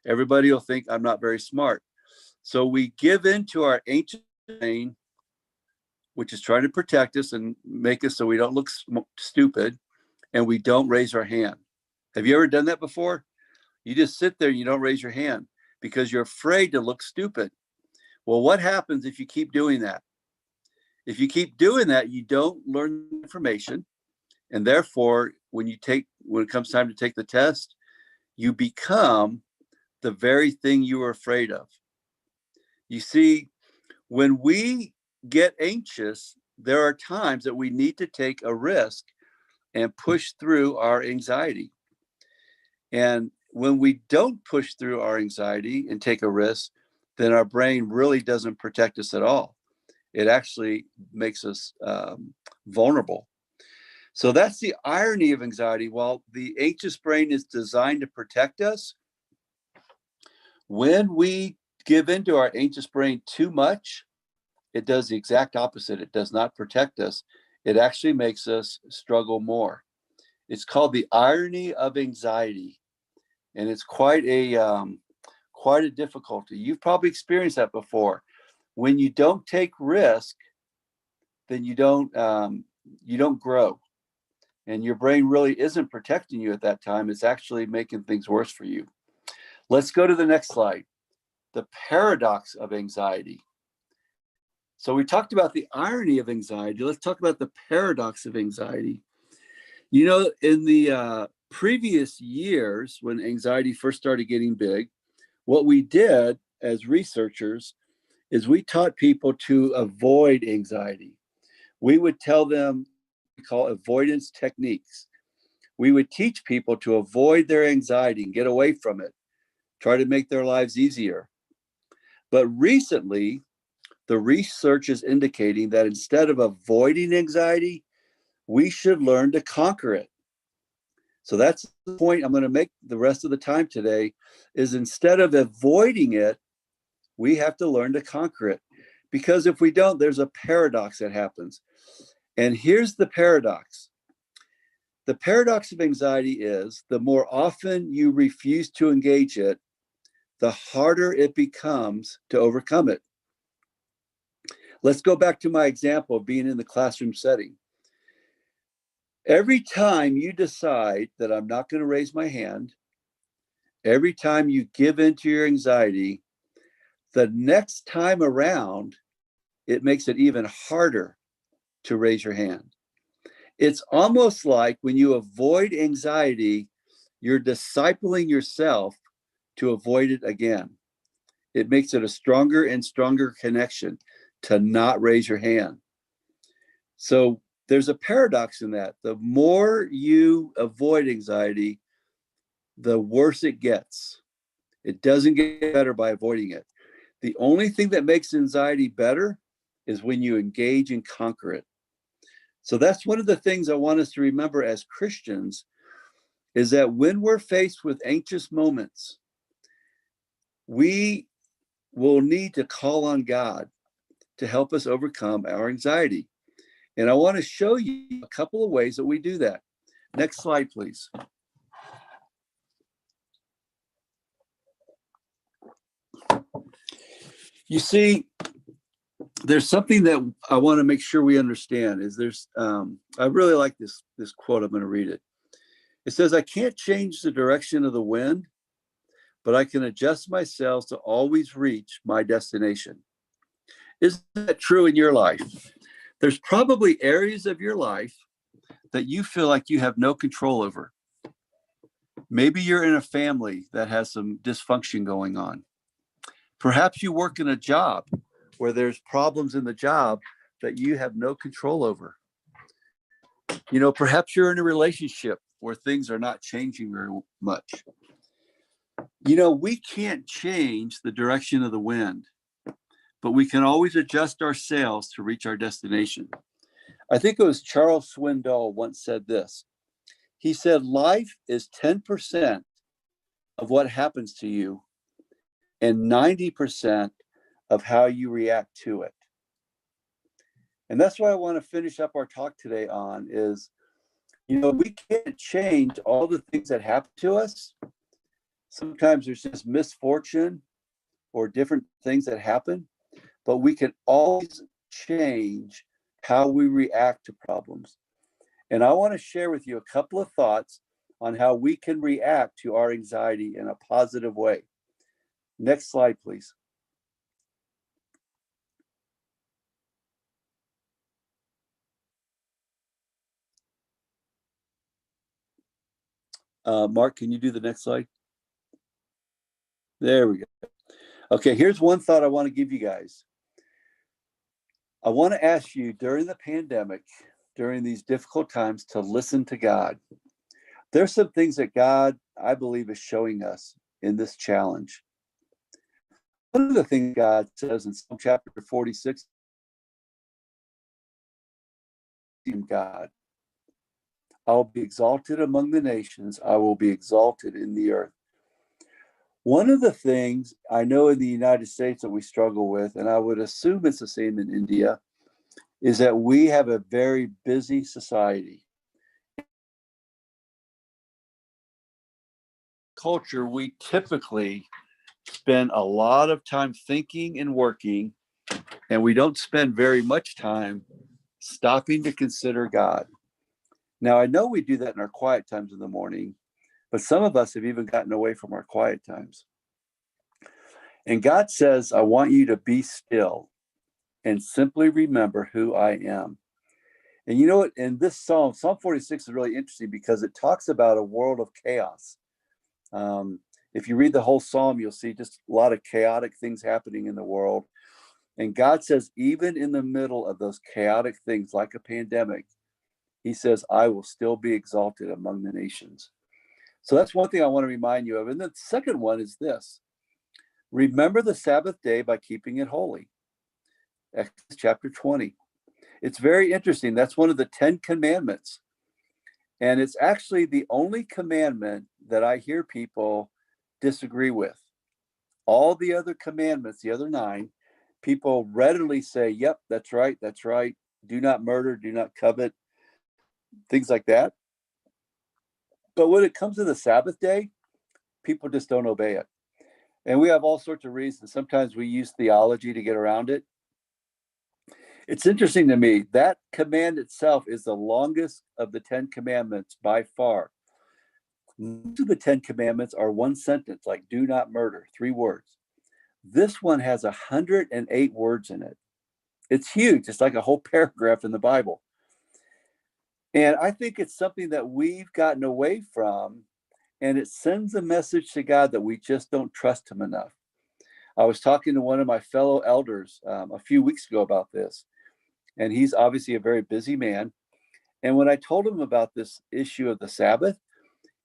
Speaker 11: Everybody will think I'm not very smart. So we give in to our ancient brain, which is trying to protect us and make us so we don't look stupid, and we don't raise our hand. Have you ever done that before? You just sit there and you don't raise your hand because you're afraid to look stupid. Well, what happens if you keep doing that? If you keep doing that, you don't learn information. And therefore, when it comes time to take the test, you become the very thing you were afraid of. You see, when we get anxious, there are times that we need to take a risk and push through our anxiety. And when we don't push through our anxiety and take a risk, then our brain really doesn't protect us at all. It actually makes us vulnerable. So that's the irony of anxiety. While the anxious brain is designed to protect us, when we give into our anxious brain too much, it does the exact opposite. It does not protect us. It actually makes us struggle more. It's called the irony of anxiety. And it's quite a difficulty. You've probably experienced that before. When you don't take risk, then you don't grow. And your brain really isn't protecting you at that time. It's actually making things worse for you. Let's go to the next slide. The paradox of anxiety. So we talked about the irony of anxiety. Let's talk about the paradox of anxiety. You know, in the previous years, when anxiety first started getting big, what we did as researchers is we taught people to avoid anxiety. We would tell them, we call avoidance techniques. We would teach people to avoid their anxiety and get away from it, try to make their lives easier. But recently, the research is indicating that instead of avoiding anxiety, we should learn to conquer it. So that's the point I'm going to make the rest of the time today, is instead of avoiding it, we have to learn to conquer it. Because if we don't, there's a paradox that happens. And here's the paradox. The paradox of anxiety is the more often you refuse to engage it, the harder it becomes to overcome it. Let's go back to my example of being in the classroom setting. Every time you decide that I'm not going to raise my hand, every time you give in to your anxiety, the next time around, it makes it even harder to raise your hand. It's almost like when you avoid anxiety, you're discipling yourself to avoid it again. It makes it a stronger and stronger connection to not raise your hand. So there's a paradox in that. The more you avoid anxiety, the worse it gets. It doesn't get better by avoiding it. The only thing that makes anxiety better is when you engage and conquer it. So that's one of the things I want us to remember as Christians, is that when we're faced with anxious moments, we will need to call on God to help us overcome our anxiety. And I want to show you a couple of ways that we do that. Next slide, please. You see, there's something that I want to make sure we understand is I really like this quote. I'm going to read it. It says, I can't change the direction of the wind, but I can adjust my sails to always reach my destination. Isn't that true in your life? There's probably areas of your life that you feel like you have no control over. Maybe you're in a family that has some dysfunction going on. Perhaps you work in a job where there's problems in the job that you have no control over. You know, perhaps you're in a relationship where things are not changing very much. You know, we can't change the direction of the wind, but we can always adjust our sails to reach our destination. I think it was Charles Swindoll once said this. He said, life is 10% of what happens to you and 90% of how you react to it. And that's what I want to finish up our talk today on is, you know, we can't change all the things that happen to us. Sometimes there's just misfortune or different things that happen, but we can always change how we react to problems. And I want to share with you a couple of thoughts on how we can react to our anxiety in a positive way. Next slide, please. Mark, can you do the next slide? There we go. Okay, here's one thought I want to give you guys. I want to ask you during the pandemic, during these difficult times, to listen to God. There's some things that God, I believe, is showing us in this challenge. One of the things God says in Psalm chapter 46, God, I will be exalted among the nations. I will be exalted in the earth. One of the things I know in the United States that we struggle with, and I would assume it's the same in India, is that we have a very busy society. Culture, we typically spend a lot of time thinking and working, and we don't spend very much time stopping to consider God. Now, I know we do that in our quiet times in the morning, but some of us have even gotten away from our quiet times. And God says, I want you to be still and simply remember who I am. And you know what? In this Psalm 46 is really interesting because it talks about a world of chaos. If you read the whole Psalm, you'll see just a lot of chaotic things happening in the world. And God says, even in the middle of those chaotic things like a pandemic, he says, I will still be exalted among the nations. So that's one thing I want to remind you of. And the second one is this. Remember the Sabbath day by keeping it holy. Exodus chapter 20. It's very interesting. That's one of the 10 commandments. And it's actually the only commandment that I hear people disagree with. All the other commandments, the other 9, people readily say, yep, that's right, that's right. Do not murder, do not covet, things like that. But when it comes to the Sabbath day, people just don't obey it. And we have all sorts of reasons. Sometimes we use theology to get around it. It's interesting to me, that command itself is the longest of the 10 commandments by far. Most of the 10 commandments are one sentence, like do not murder, 3 words. This one has 108 words in it. It's huge. It's like a whole paragraph in the Bible. And I think it's something that we've gotten away from, and it sends a message to God that we just don't trust him enough. I was talking to one of my fellow elders a few weeks ago about this, and he's obviously a very busy man. And when I told him about this issue of the Sabbath,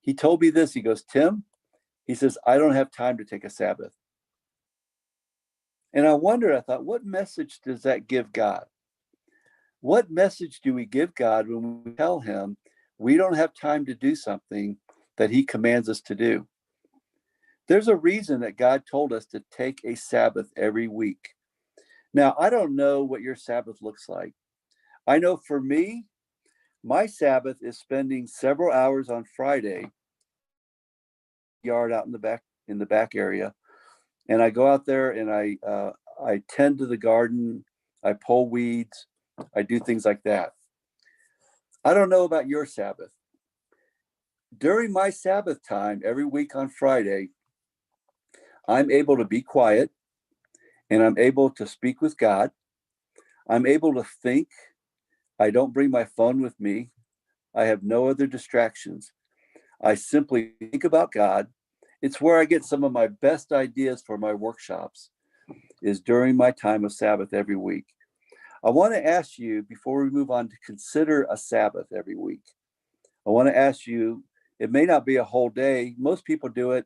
Speaker 11: he told me this. He goes, Tim, he says, I don't have time to take a Sabbath. And I wondered, I thought, what message does that give God? What message do we give God when we tell him we don't have time to do something that he commands us to do? There's a reason that God told us to take a Sabbath every week. Now, I don't know what your Sabbath looks like. I know for me, my Sabbath is spending several hours on Friday, yard out in the back area, and I go out there and I tend to the garden, I pull weeds, I do things like that. I don't know about your Sabbath. During my Sabbath time, every week on Friday, I'm able to be quiet and I'm able to speak with God. I'm able to think. I don't bring my phone with me. I have no other distractions. I simply think about God. It's where I get some of my best ideas for my workshops, is during my time of Sabbath every week. I want to ask you, before we move on, to consider a Sabbath every week. I want to ask you, it may not be a whole day. Most people do it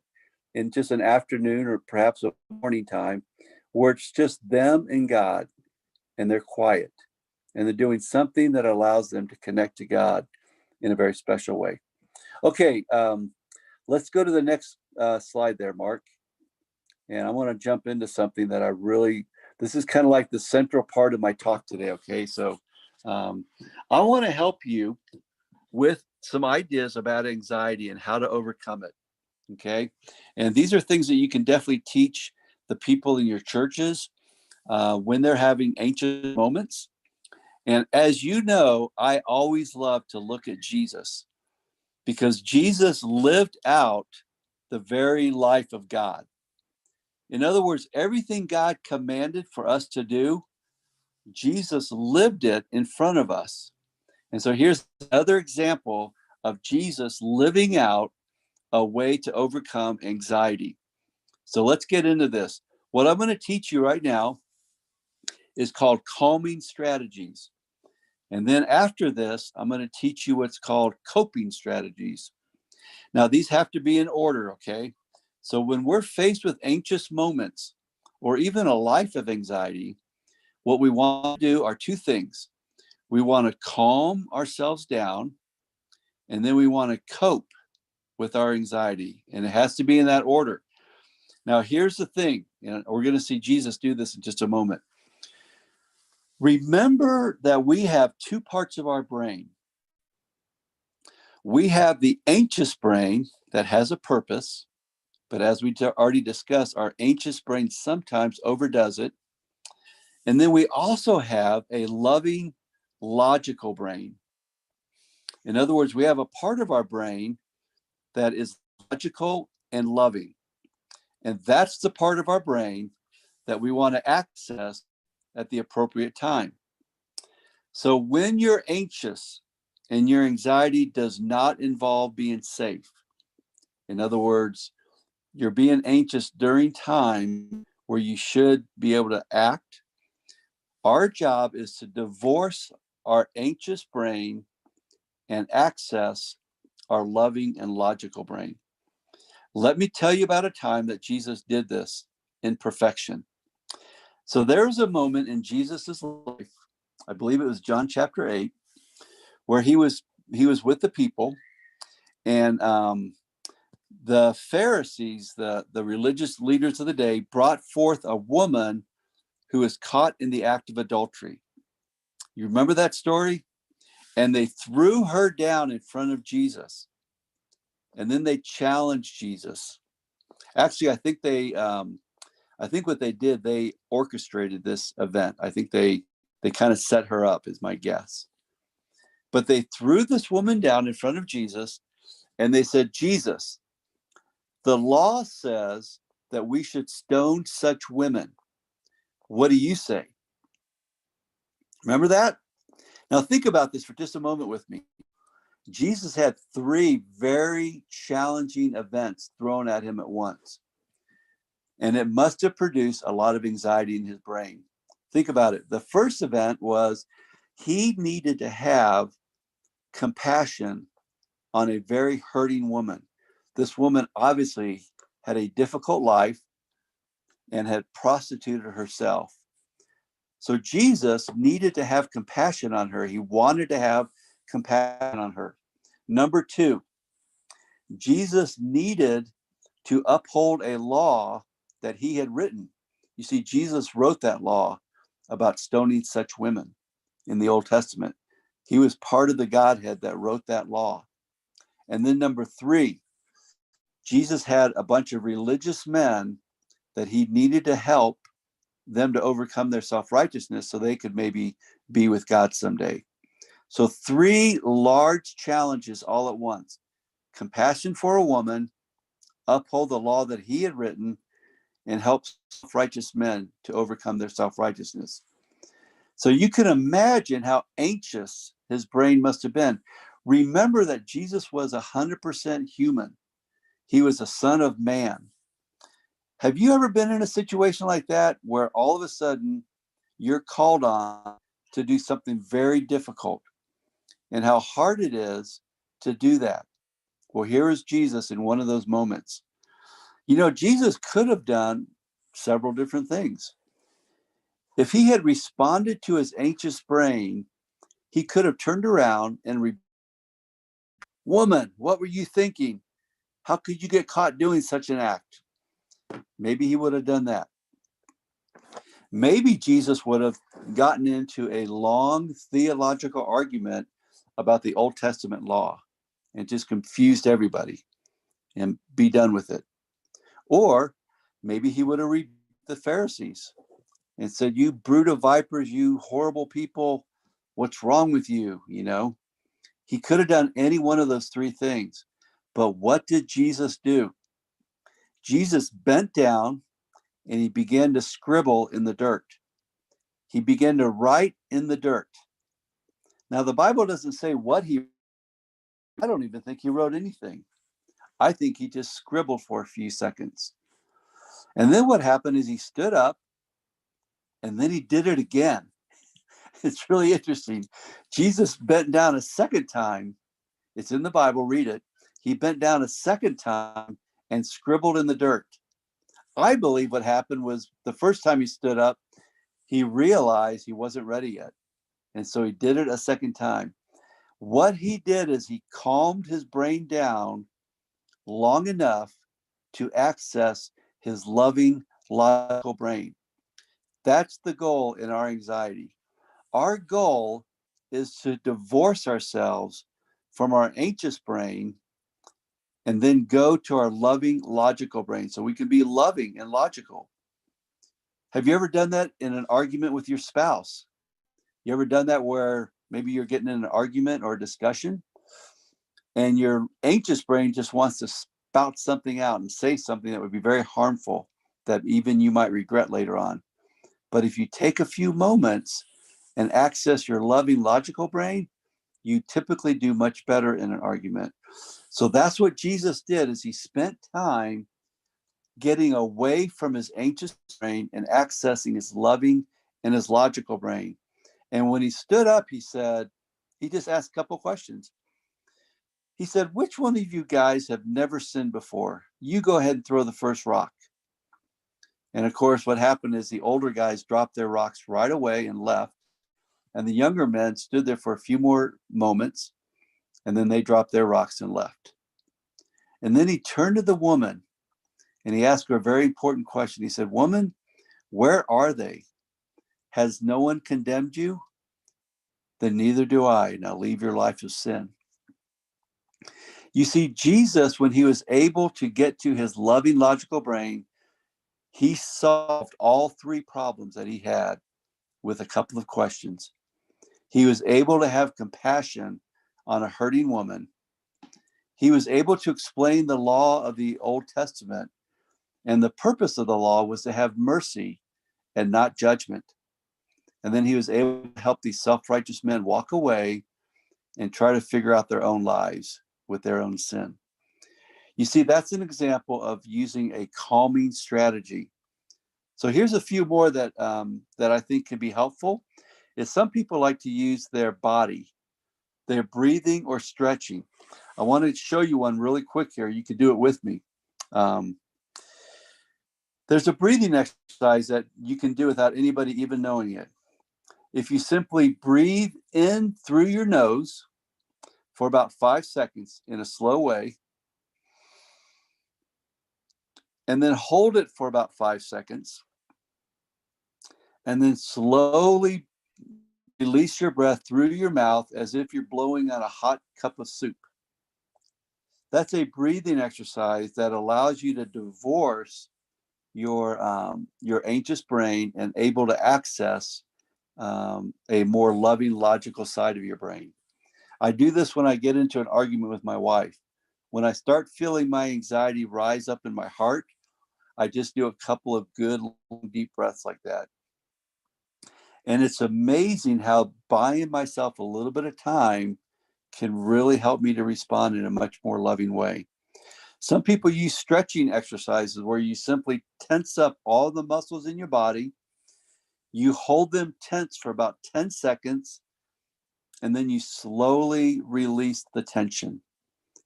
Speaker 11: in just an afternoon or perhaps a morning time where it's just them and God, and they're quiet and they're doing something that allows them to connect to God in a very special way. Okay, let's go to the next slide there, Mark. And I want to jump into something that This is kind of like the central part of my talk today. Okay, so I want to help you with some ideas about anxiety and how to overcome it. Okay, and these are things that you can definitely teach the people in your churches when they're having anxious moments. And as you know, I always love to look at Jesus, because Jesus lived out the very life of God. In other words, everything God commanded for us to do, Jesus lived it in front of us. And so here's another example of Jesus living out a way to overcome anxiety. So let's get into this. What I'm going to teach you right now is called calming strategies. And then after this, I'm going to teach you what's called coping strategies. Now, these have to be in order, okay? So when we're faced with anxious moments or even a life of anxiety, what we want to do are two things. We want to calm ourselves down, and then we want to cope with our anxiety. And it has to be in that order. Now, here's the thing, and we're going to see Jesus do this in just a moment. Remember that we have two parts of our brain. We have the anxious brain that has a purpose, but as we already discussed, our anxious brain sometimes overdoes it. And then we also have a loving, logical brain. In other words, we have a part of our brain that is logical and loving. And that's the part of our brain that we want to access at the appropriate time. So when you're anxious and your anxiety does not involve being safe, in other words, you're being anxious during time where you should be able to act, our job is to divorce our anxious brain and access our loving and logical brain. Let me tell you about a time that Jesus did this in perfection. So there was a moment in Jesus's life, I believe it was John chapter 8, where he was with the people, and the Pharisees, the religious leaders of the day, brought forth a woman who was caught in the act of adultery. You remember that story? And they threw her down in front of Jesus. And then they challenged Jesus. Actually, I think what they did, they orchestrated this event. I think they kind of set her up, is my guess. But they threw this woman down in front of Jesus, and they said, Jesus, the law says that we should stone such women. What do you say? Remember that? Now think about this for just a moment with me. Jesus had three very challenging events thrown at him at once. And it must have produced a lot of anxiety in his brain. Think about it. The first event was he needed to have compassion on a very hurting woman. This woman obviously had a difficult life and had prostituted herself. So Jesus needed to have compassion on her. He wanted to have compassion on her. Number two, Jesus needed to uphold a law that he had written. You see, Jesus wrote that law about stoning such women in the Old Testament. He was part of the Godhead that wrote that law. And then number three, Jesus had a bunch of religious men that he needed to help them to overcome their self-righteousness so they could maybe be with God someday. So three large challenges all at once: compassion for a woman, uphold the law that he had written, and help self-righteous men to overcome their self-righteousness. So you can imagine how anxious his brain must have been. Remember that Jesus was 100% human. He was a son of man. Have you ever been in a situation like that where all of a sudden you're called on to do something very difficult, and how hard it is to do that? Well, here is Jesus in one of those moments. You know, Jesus could have done several different things. If he had responded to his anxious brain, he could have turned around and woman, what were you thinking? How could you get caught doing such an act? Maybe he would have done that. Maybe Jesus would have gotten into a long theological argument about the Old Testament law and just confused everybody and be done with it. Or maybe he would have rebuked the Pharisees and said, "You brood of vipers, you horrible people, what's wrong with you?" You know, he could have done any one of those three things. But what did Jesus do? Jesus bent down and he began to scribble in the dirt. He began to write in the dirt. Now, the Bible doesn't say what I don't even think he wrote anything. I think he just scribbled for a few seconds. And then what happened is he stood up and then he did it again. It's really interesting. Jesus bent down a second time. It's in the Bible, read it. He bent down a second time and scribbled in the dirt. I believe what happened was the first time he stood up, he realized he wasn't ready yet. And so he did it a second time. What he did is he calmed his brain down long enough to access his loving, logical brain. That's the goal in our anxiety. Our goal is to divorce ourselves from our anxious brain and then go to our loving, logical brain so we can be loving and logical. Have you ever done that in an argument with your spouse? You ever done that where maybe you're getting in an argument or a discussion and your anxious brain just wants to spout something out and say something that would be very harmful that even you might regret later on? But if you take a few moments and access your loving, logical brain, you typically do much better in an argument. So that's what Jesus did, is he spent time getting away from his anxious brain and accessing his loving and his logical brain. And when he stood up, he just asked a couple questions. He said, "Which one of you guys have never sinned before? You go ahead and throw the first rock." And of course, what happened is the older guys dropped their rocks right away and left. And the younger men stood there for a few more moments, and then they dropped their rocks and left. And then he turned to the woman and he asked her a very important question. He said, "Woman, where are they? Has no one condemned you? Then neither do I. Now leave your life of sin." You see, Jesus, when he was able to get to his loving, logical brain, he solved all three problems that he had with a couple of questions. He was able to have compassion on a hurting woman. He was able to explain the law of the Old Testament, and the purpose of the law was to have mercy and not judgment. And then he was able to help these self-righteous men walk away and try to figure out their own lives with their own sin. You see, that's an example of using a calming strategy. So here's a few more that I think can be helpful. Is some people like to use their body, their breathing or stretching. I want to show you one really quick here. You can do it with me. There's a breathing exercise that you can do without anybody even knowing it. If you simply breathe in through your nose for about 5 seconds in a slow way, and then hold it for about 5 seconds, and then slowly release your breath through your mouth as if you're blowing on a hot cup of soup. That's a breathing exercise that allows you to divorce your anxious brain and able to access a more loving, logical side of your brain. I do this when I get into an argument with my wife. When I start feeling my anxiety rise up in my heart, I just do a couple of good, long, deep breaths like that. And it's amazing how buying myself a little bit of time can really help me to respond in a much more loving way. Some people use stretching exercises where you simply tense up all the muscles in your body. You hold them tense for about 10 seconds, and then you slowly release the tension.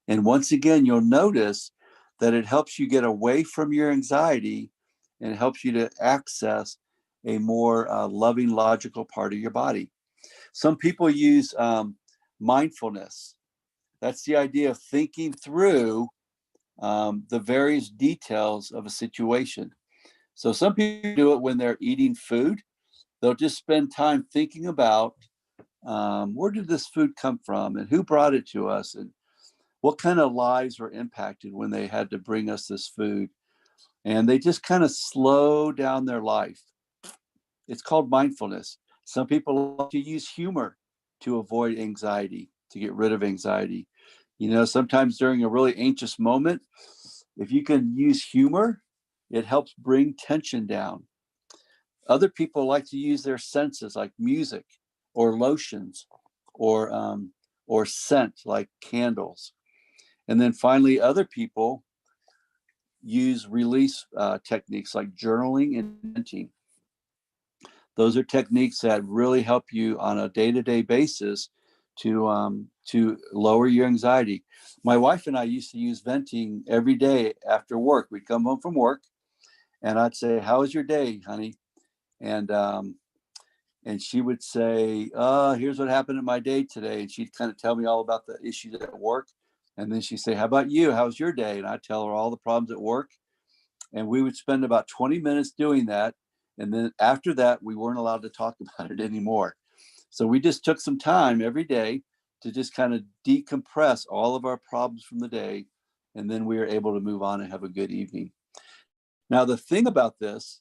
Speaker 11: And once again, you'll notice that it helps you get away from your anxiety and it helps you to access a more loving, logical part of your body. Some people use mindfulness. That's the idea of thinking through the various details of a situation. So some people do it when they're eating food. They'll just spend time thinking about where did this food come from and who brought it to us and what kind of lives were impacted when they had to bring us this food. And they just kind of slow down their life. It's called mindfulness. Some people like to use humor to avoid anxiety, to get rid of anxiety. You know, sometimes during a really anxious moment, if you can use humor, it helps bring tension down. Other people like to use their senses like music or lotions or scent like candles. And then finally, other people use release techniques like journaling and venting. Those are techniques that really help you on a day-to-day basis to lower your anxiety. My wife and I used to use venting every day after work. We'd come home from work, and I'd say, "How was your day, honey?" And she would say, "Here's what happened in my day today," and she'd kind of tell me all about the issues at work. And then she'd say, "How about you? How's your day?" And I'd tell her all the problems at work. And we would spend about 20 minutes doing that. And then after that, we weren't allowed to talk about it anymore. So we just took some time every day to just kind of decompress all of our problems from the day. And then we were able to move on and have a good evening. Now, the thing about this,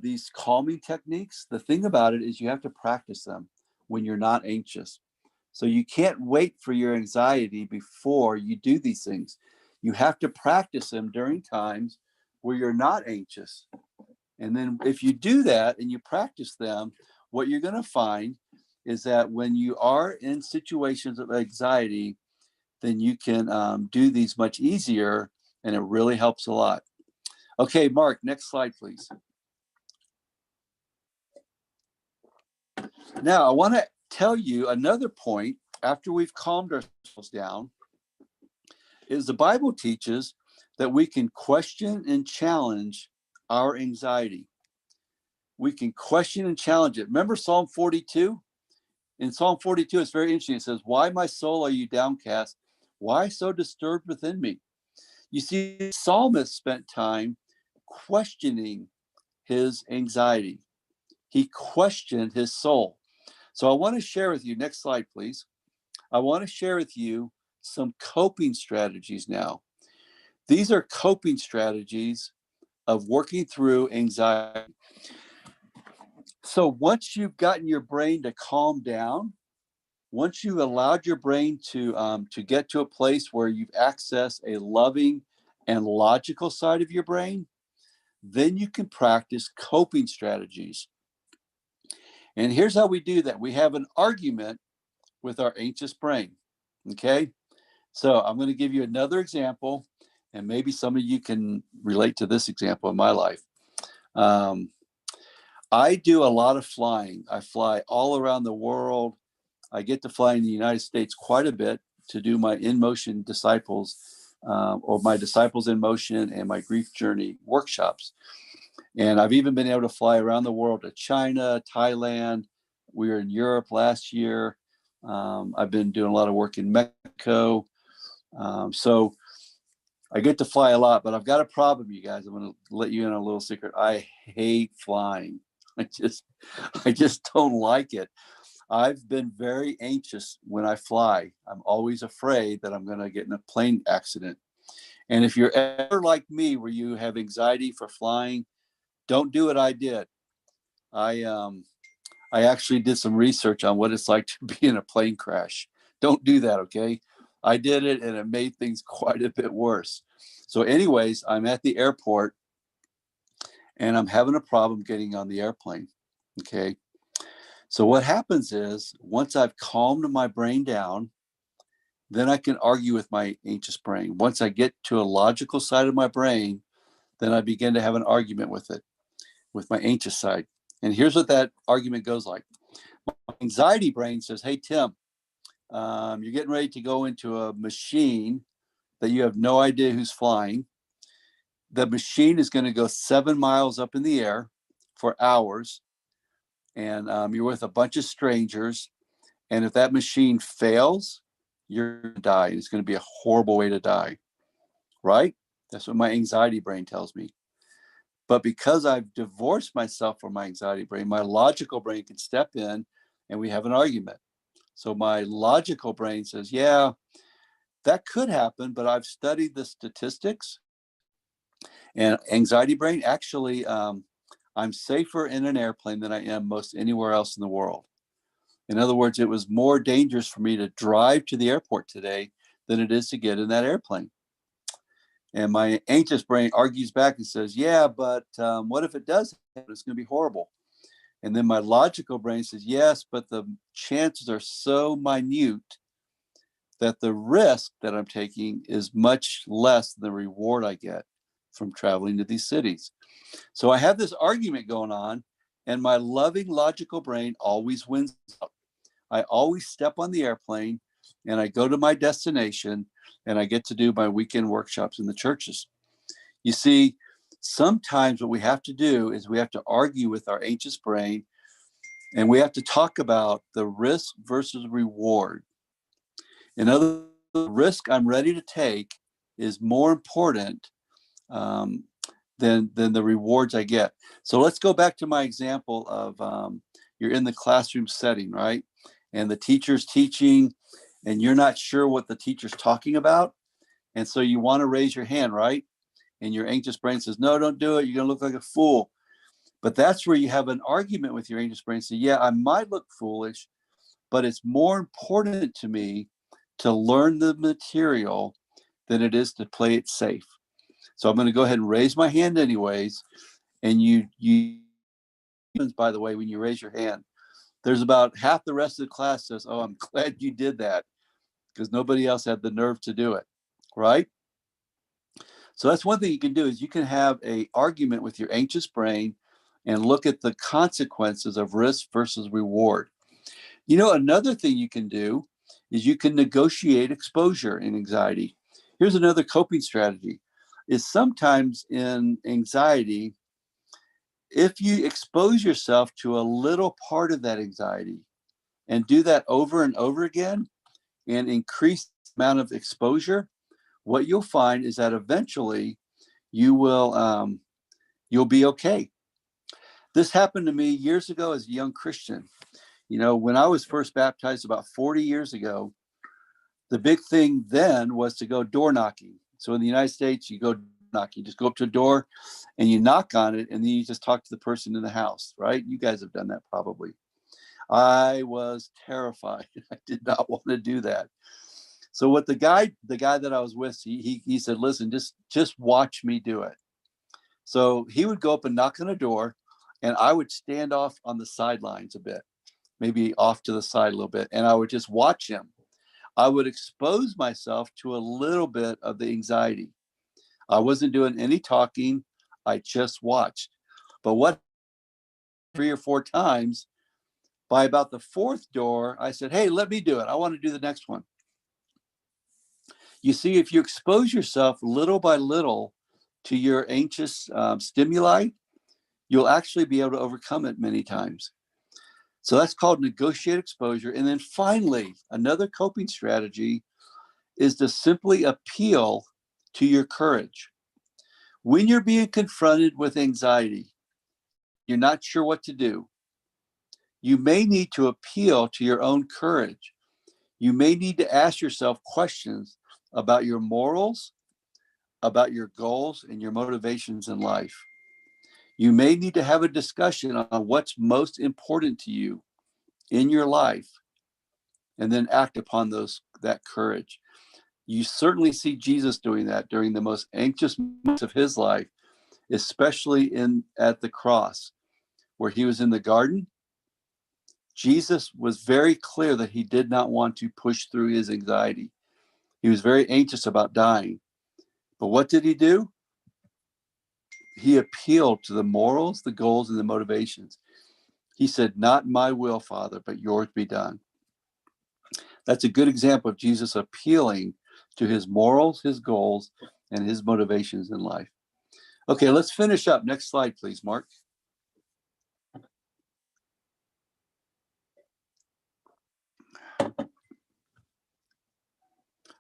Speaker 11: these calming techniques, the thing about it is you have to practice them when you're not anxious. So you can't wait for your anxiety before you do these things. You have to practice them during times where you're not anxious. And then if you do that and you practice them, what you're going to find is that when you are in situations of anxiety, then you can do these much easier, and it really helps a lot. Okay, Mark, next slide, please. Now, I want to tell you another point after we've calmed ourselves down is the Bible teaches that we can question and challenge our anxiety. We can question and challenge it. Remember Psalm 42? In Psalm 42, it's very interesting. It says, "Why, my soul, are you downcast? Why so disturbed within me?" You see, the psalmist spent time questioning his anxiety. He questioned his soul. So I want to share with you, next slide, please. I want to share with you some coping strategies now. These are coping strategies of working through anxiety. So once you've gotten your brain to calm down, once you've allowed your brain to get to a place where you've accessed a loving and logical side of your brain, then you can practice coping strategies. And here's how we do that. We have an argument with our anxious brain, okay? So I'm going to give you another example, and maybe some of you can relate to this example in my life. I do a lot of flying. I fly all around the world. I get to fly in the United States quite a bit to do my In Motion Disciples or my Disciples in Motion and my Grief Journey workshops. And I've even been able to fly around the world to China, Thailand. We were in Europe last year. I've been doing a lot of work in Mexico. So I get to fly a lot, but I've got a problem, you guys. I'm going to let you in on a little secret. I hate flying. I just don't like it. I've been very anxious when I fly. I'm always afraid that I'm going to get in a plane accident. And if you're ever like me, where you have anxiety for flying, don't do what I did. I actually did some research on what it's like to be in a plane crash. Don't do that, okay? I did it, and it made things quite a bit worse. So anyways, I'm at the airport, and I'm having a problem getting on the airplane, okay? So what happens is, once I've calmed my brain down, then I can argue with my anxious brain. Once I get to a logical side of my brain, then I begin to have an argument with it, with my anxious side. And here's what that argument goes like. My anxiety brain says, "Hey, Tim, you're getting ready to go into a machine that you have no idea who's flying. The machine is going to go 7 miles up in the air for hours. And you're with a bunch of strangers. And if that machine fails, you're going to die. It's going to be a horrible way to die." Right? That's what my anxiety brain tells me. But because I've divorced myself from my anxiety brain, my logical brain can step in and we have an argument. So my logical brain says, yeah, that could happen, but I've studied the statistics. And anxiety brain, actually, I'm safer in an airplane than I am most anywhere else in the world. In other words, it was more dangerous for me to drive to the airport today than it is to get in that airplane. And my anxious brain argues back and says, yeah, but what if it does happen? It's going to be horrible. And then my logical brain says, yes, but the chances are so minute that the risk that I'm taking is much less than the reward I get from traveling to these cities. So I have this argument going on, and my loving logical brain always wins out. I always step on the airplane and I go to my destination and I get to do my weekend workshops in the churches. You see, sometimes what we have to do is we have to argue with our anxious brain, and we have to talk about the risk versus reward. In other words, the risk I'm ready to take is more important than the rewards I get. So let's go back to my example of you're in the classroom setting, right? And the teacher's teaching and you're not sure what the teacher's talking about. And so you want to raise your hand, right? And your anxious brain says, no, don't do it. You're going to look like a fool. But that's where you have an argument with your anxious brain. So yeah, I might look foolish, but it's more important to me to learn the material than it is to play it safe. So I'm going to go ahead and raise my hand anyways. And you, by the way, when you raise your hand, there's about half the rest of the class says, oh, I'm glad you did that because nobody else had the nerve to do it, right? So that's one thing you can do is you can have an argument with your anxious brain and look at the consequences of risk versus reward. You know, another thing you can do is you can negotiate exposure in anxiety. Here's another coping strategy is sometimes in anxiety, if you expose yourself to a little part of that anxiety and do that over and over again and increase the amount of exposure, what you'll find is that eventually you will you'll be okay. This happened to me years ago as a young Christian. You know, when I was first baptized about 40 years ago, the big thing then was to go door knocking. So in the United States, you go knocking, just go up to a door and you knock on it and then you just talk to the person in the house, right? You guys have done that probably. I was terrified. I did not want to do that. So what the guy that I was with, he said, listen, just watch me do it. So he would go up and knock on a door and I would stand off on the sidelines a bit, maybe off to the side a little bit, and I would just watch him. I would expose myself to a little bit of the anxiety. I wasn't doing any talking. I just watched. But what 3 or 4 times, by about the 4th door, I said, hey, let me do it. I want to do the next one. You see, if you expose yourself little by little to your anxious stimuli, you'll actually be able to overcome it many times. So that's called negotiate exposure. And then finally, another coping strategy is to simply appeal to your courage. When you're being confronted with anxiety, you're not sure what to do, you may need to appeal to your own courage. You may need to ask yourself questions about your morals, about your goals, and your motivations in life. You may need to have a discussion on what's most important to you in your life and then act upon that courage. You certainly see Jesus doing that during the most anxious moments of his life, especially at the cross where he was in the garden. Jesus was very clear that he did not want to push through his anxiety. He was very anxious about dying. But what did he do? He appealed to the morals, the goals, and the motivations. He said, not my will, Father, but yours be done. That's a good example of Jesus appealing to his morals, his goals, and his motivations in life. Okay, let's finish up. Next slide, please, Mark.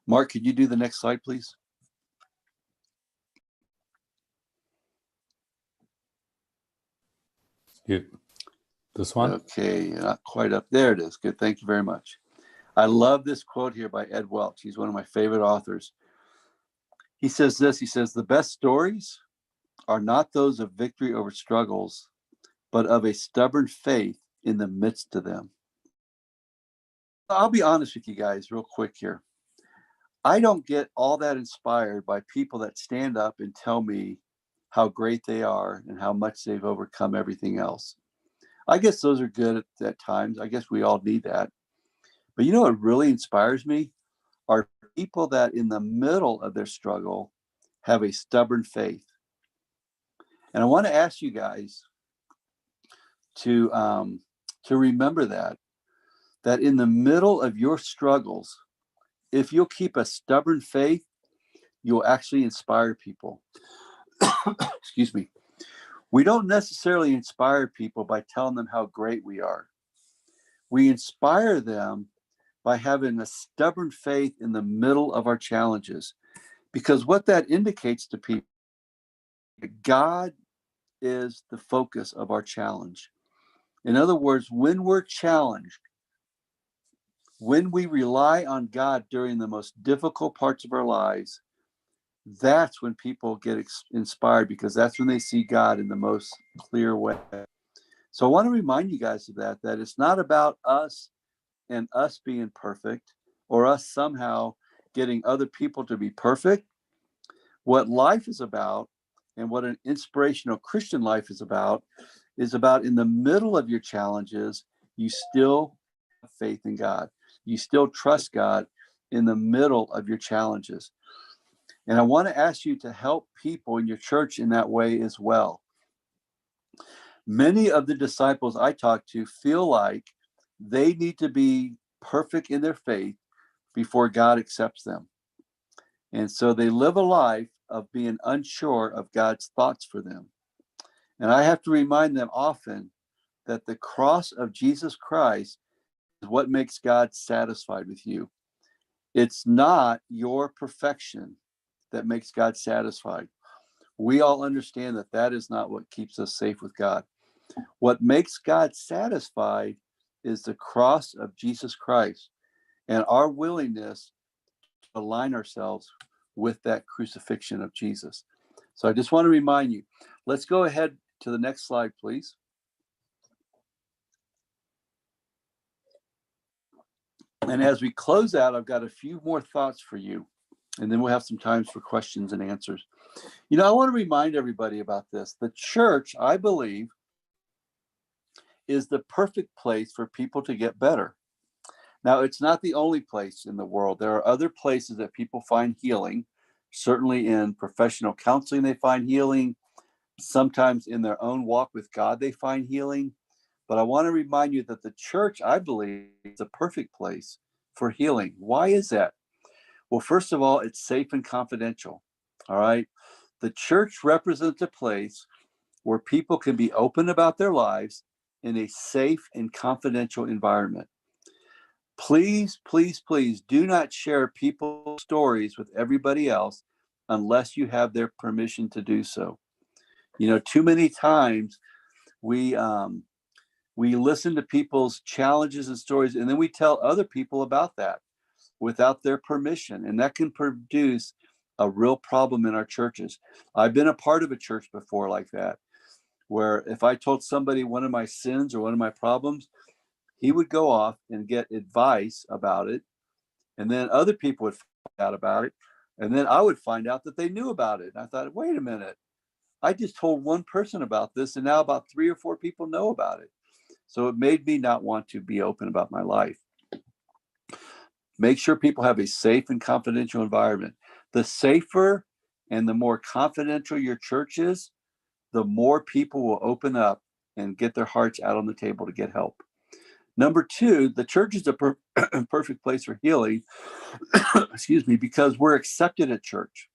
Speaker 11: Mark, could you do the next slide, please?
Speaker 1: This one?
Speaker 11: Okay, not quite up. There it is. Good. Thank you very much. I love this quote here by Ed Welch. He's one of my favorite authors. He says this, he says, the best stories are not those of victory over struggles, but of a stubborn faith in the midst of them. I'll be honest with you guys real quick here. I don't get all that inspired by people that stand up and tell me how great they are and how much they've overcome everything else. I guess those are good at times. I guess we all need that. But you know what really inspires me are people that in the middle of their struggle have a stubborn faith. And I want to ask you guys to remember that in the middle of your struggles, if you'll keep a stubborn faith, you'll actually inspire people. Excuse me. We don't necessarily inspire people by telling them how great we are. We inspire them by having a stubborn faith in the middle of our challenges. Because what that indicates to people, God is the focus of our challenge. In other words, when we're challenged, when we rely on God during the most difficult parts of our lives, that's when people get inspired, because that's when they see God in the most clear way. So I want to remind you guys of that it's not about us and us being perfect or us somehow getting other people to be perfect. What life is about and what an inspirational Christian life is about in the middle of your challenges, you still have faith in God. You still trust God in the middle of your challenges. And I want to ask you to help people in your church in that way as well. Many of the disciples I talk to feel like they need to be perfect in their faith before God accepts them. And so they live a life of being unsure of God's thoughts for them. And I have to remind them often that the cross of Jesus Christ is what makes God satisfied with you. It's not your perfection that makes God satisfied. We all understand that that is not what keeps us safe with God. What makes God satisfied is the cross of Jesus Christ and our willingness to align ourselves with that crucifixion of Jesus. So I just want to remind you, let's go ahead to the next slide, please. And as we close out, I've got a few more thoughts for you, and then we'll have some times for questions and answers. You know, I want to remind everybody about this. The church, I believe, is the perfect place for people to get better. Now, it's not the only place in the world. There are other places that people find healing. Certainly in professional counseling, they find healing. Sometimes in their own walk with God, they find healing. But I want to remind you that the church, I believe, is the perfect place for healing. Why is that? Well, first of all, it's safe and confidential. All right. The church represents a place where people can be open about their lives in a safe and confidential environment. Please, please, please do not share people's stories with everybody else unless you have their permission to do so. You know, too many times we listen to people's challenges and stories, and then we tell other people about that without their permission, and that can produce a real problem in our churches. I've been a part of a church before like that, where if I told somebody one of my sins or one of my problems, he would go off and get advice about it, and then other people would find out about it, and then I would find out that they knew about it. And I thought, wait a minute, I just told one person about this, and now about 3 or 4 people know about it. So it made me not want to be open about my life. Make sure people have a safe and confidential environment. The safer and the more confidential your church is, the more people will open up and get their hearts out on the table to get help. Number 2, the church is a perfect place for healing, excuse me, because we're accepted at church.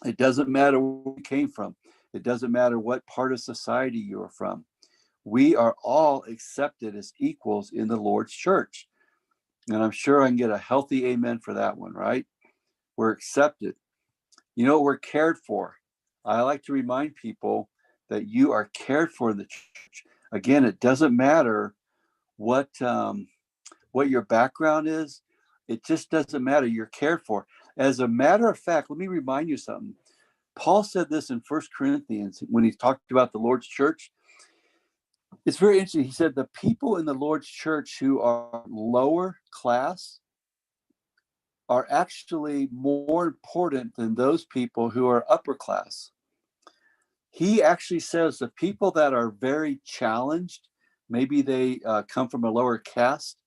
Speaker 11: It doesn't matter where you came from. It doesn't matter what part of society you're from. We are all accepted as equals in the Lord's church. And I'm sure I can get a healthy amen for that one, right? We're accepted. You know, we're cared for. I like to remind people that you are cared for in the church. Again, it doesn't matter what your background is. It just doesn't matter. You're cared for. As a matter of fact, let me remind you something. Paul said this in 1 Corinthians when he talked about the Lord's church. It's very interesting. He said the people in the Lord's church who are lower class are actually more important than those people who are upper class. He actually says the people that are very challenged, maybe they come from a lower caste,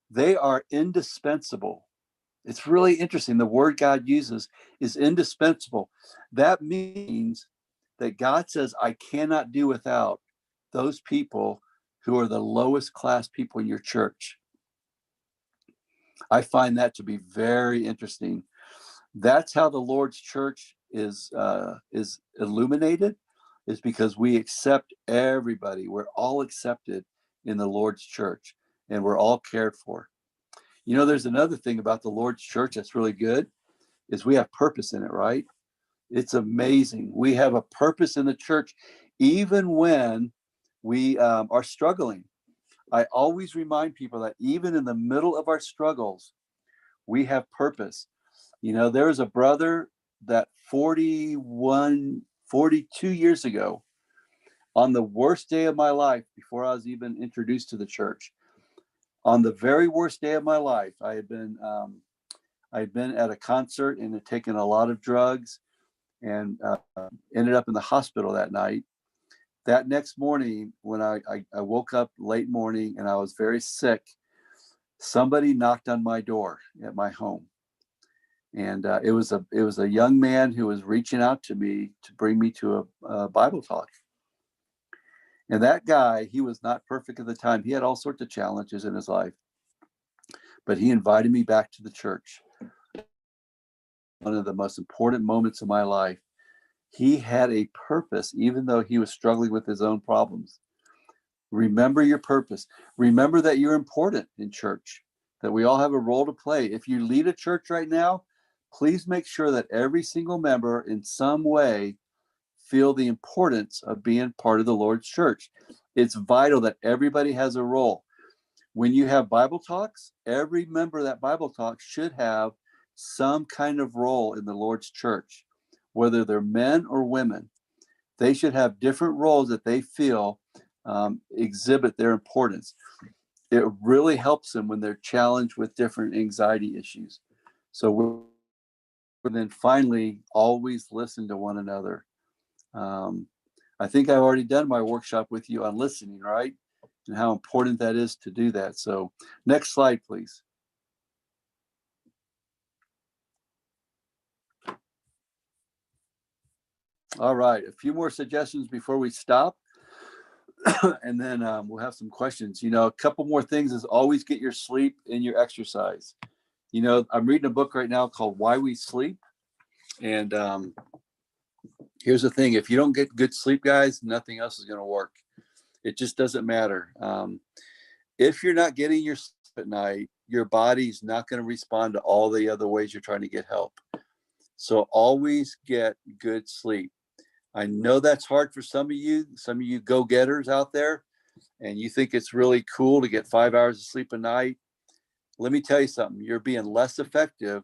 Speaker 11: they are indispensable. It's really interesting. The word God uses is indispensable. That means that God says, I cannot do without those people who are the lowest class people in your church. I find that to be very interesting. That's how the Lord's church is illuminated, is because we accept everybody. We're all accepted in the Lord's church, and we're all cared for. You know, there's another thing about the Lord's church that's really good, is we have purpose in it, right? It's amazing. We have a purpose in the church, even when we are struggling. I always remind people that even in the middle of our struggles, we have purpose. You know, there's a brother that 42 years ago, on the worst day of my life, before I was even introduced to the church, on the very worst day of my life, I had been at a concert and had taken a lot of drugs and ended up in the hospital that night. That next morning, when I woke up late morning and I was very sick, somebody knocked on my door at my home. And it was a young man who was reaching out to me to bring me to a Bible talk. And that guy, he was not perfect at the time. He had all sorts of challenges in his life. But he invited me back to the church. One of the most important moments of my life. He had a purpose, even though he was struggling with his own problems. Remember your purpose. Remember that you're important in church, that we all have a role to play. If you lead a church right now, please make sure that every single member in some way feel the importance of being part of the Lord's church. It's vital that everybody has a role. When you have Bible talks, every member of that Bible talk should have some kind of role in the Lord's church, whether they're men or women. They should have different roles that they feel exhibit their importance. It really helps them when they're challenged with different anxiety issues. So we're then finally always listen to one another. I think I've already done my workshop with you on listening, right? And how important that is to do that. So next slide, please. All right, a few more suggestions before we stop. And then we'll have some questions. You know, a couple more things is always get your sleep and your exercise. You know, I'm reading a book right now called Why We Sleep. And here's the thing. If you don't get good sleep, guys, nothing else is going to work. It just doesn't matter. If you're not getting your sleep at night, your body's not going to respond to all the other ways you're trying to get help. So always get good sleep. I know that's hard for some of you go-getters out there, and you think it's really cool to get 5 hours of sleep a night. Let me tell you something. You're being less effective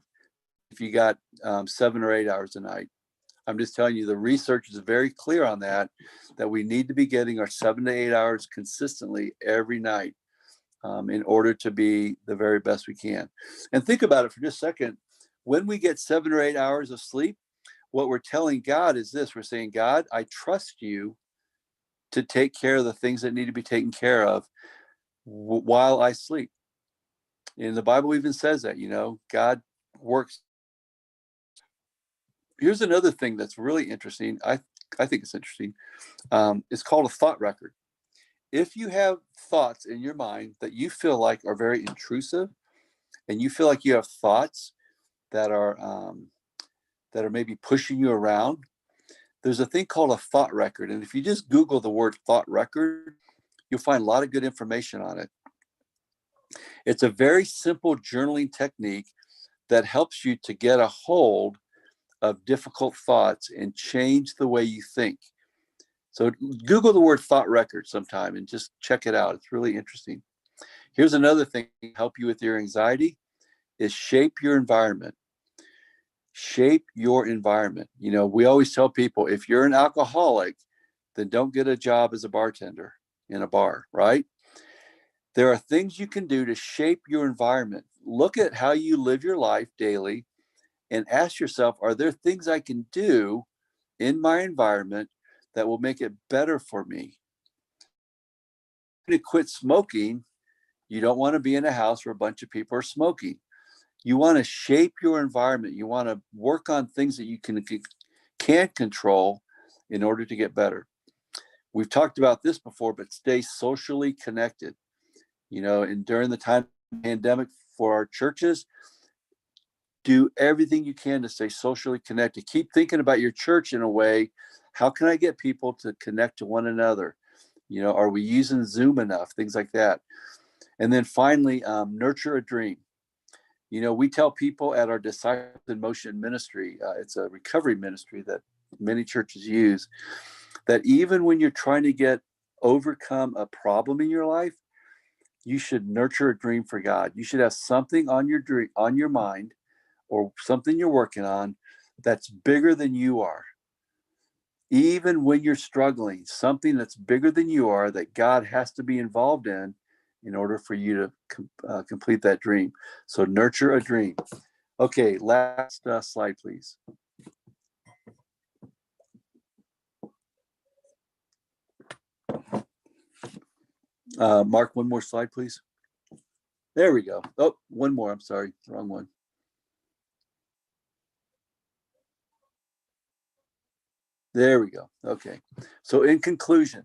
Speaker 11: if you got 7 or 8 hours a night. I'm just telling you, the research is very clear on that we need to be getting our 7 to 8 hours consistently every night in order to be the very best we can. And think about it for just a second. When we get 7 or 8 hours of sleep, what we're telling God is this. We're saying, God, I trust you to take care of the things that need to be taken care of while I sleep. And the Bible even says that, you know, God works. Here's another thing that's really interesting. I think it's interesting. It's called a thought record. If you have thoughts in your mind that you feel like are very intrusive, and you feel like you have thoughts that are maybe pushing you around, there's a thing called a thought record. And if you just Google the word thought record, you'll find a lot of good information on it. It's a very simple journaling technique that helps you to get a hold of difficult thoughts and change the way you think. So Google the word thought record sometime and just check it out. It's really interesting. Here's another thing to help you with your anxiety is shape your environment. Shape your environment. You know, we always tell people, if you're an alcoholic, then don't get a job as a bartender in a bar, right? There are things you can do to shape your environment. Look at how you live your life daily and ask yourself, are there things I can do in my environment that will make it better for me? To quit smoking, you don't want to be in a house where a bunch of people are smoking. You want to shape your environment. You want to work on things that you can't control in order to get better. We've talked about this before, but stay socially connected. You know, and during the time of the pandemic for our churches, do everything you can to stay socially connected. Keep thinking about your church in a way, how can I get people to connect to one another? You know, are we using Zoom enough? Things like that. And then finally, nurture a dream. You know, we tell people at our Disciples in Motion ministry, it's a recovery ministry that many churches use, that even when you're trying to overcome a problem in your life, you should nurture a dream for God. You should have something on your mind or something you're working on that's bigger than you are. Even when you're struggling, something that's bigger than you are that God has to be involved in order for you to complete that dream. So nurture a dream. Okay, last slide, please. Mark, one more slide, please. There we go. Oh, one more. I'm sorry. Wrong one. There we go. Okay. So in conclusion,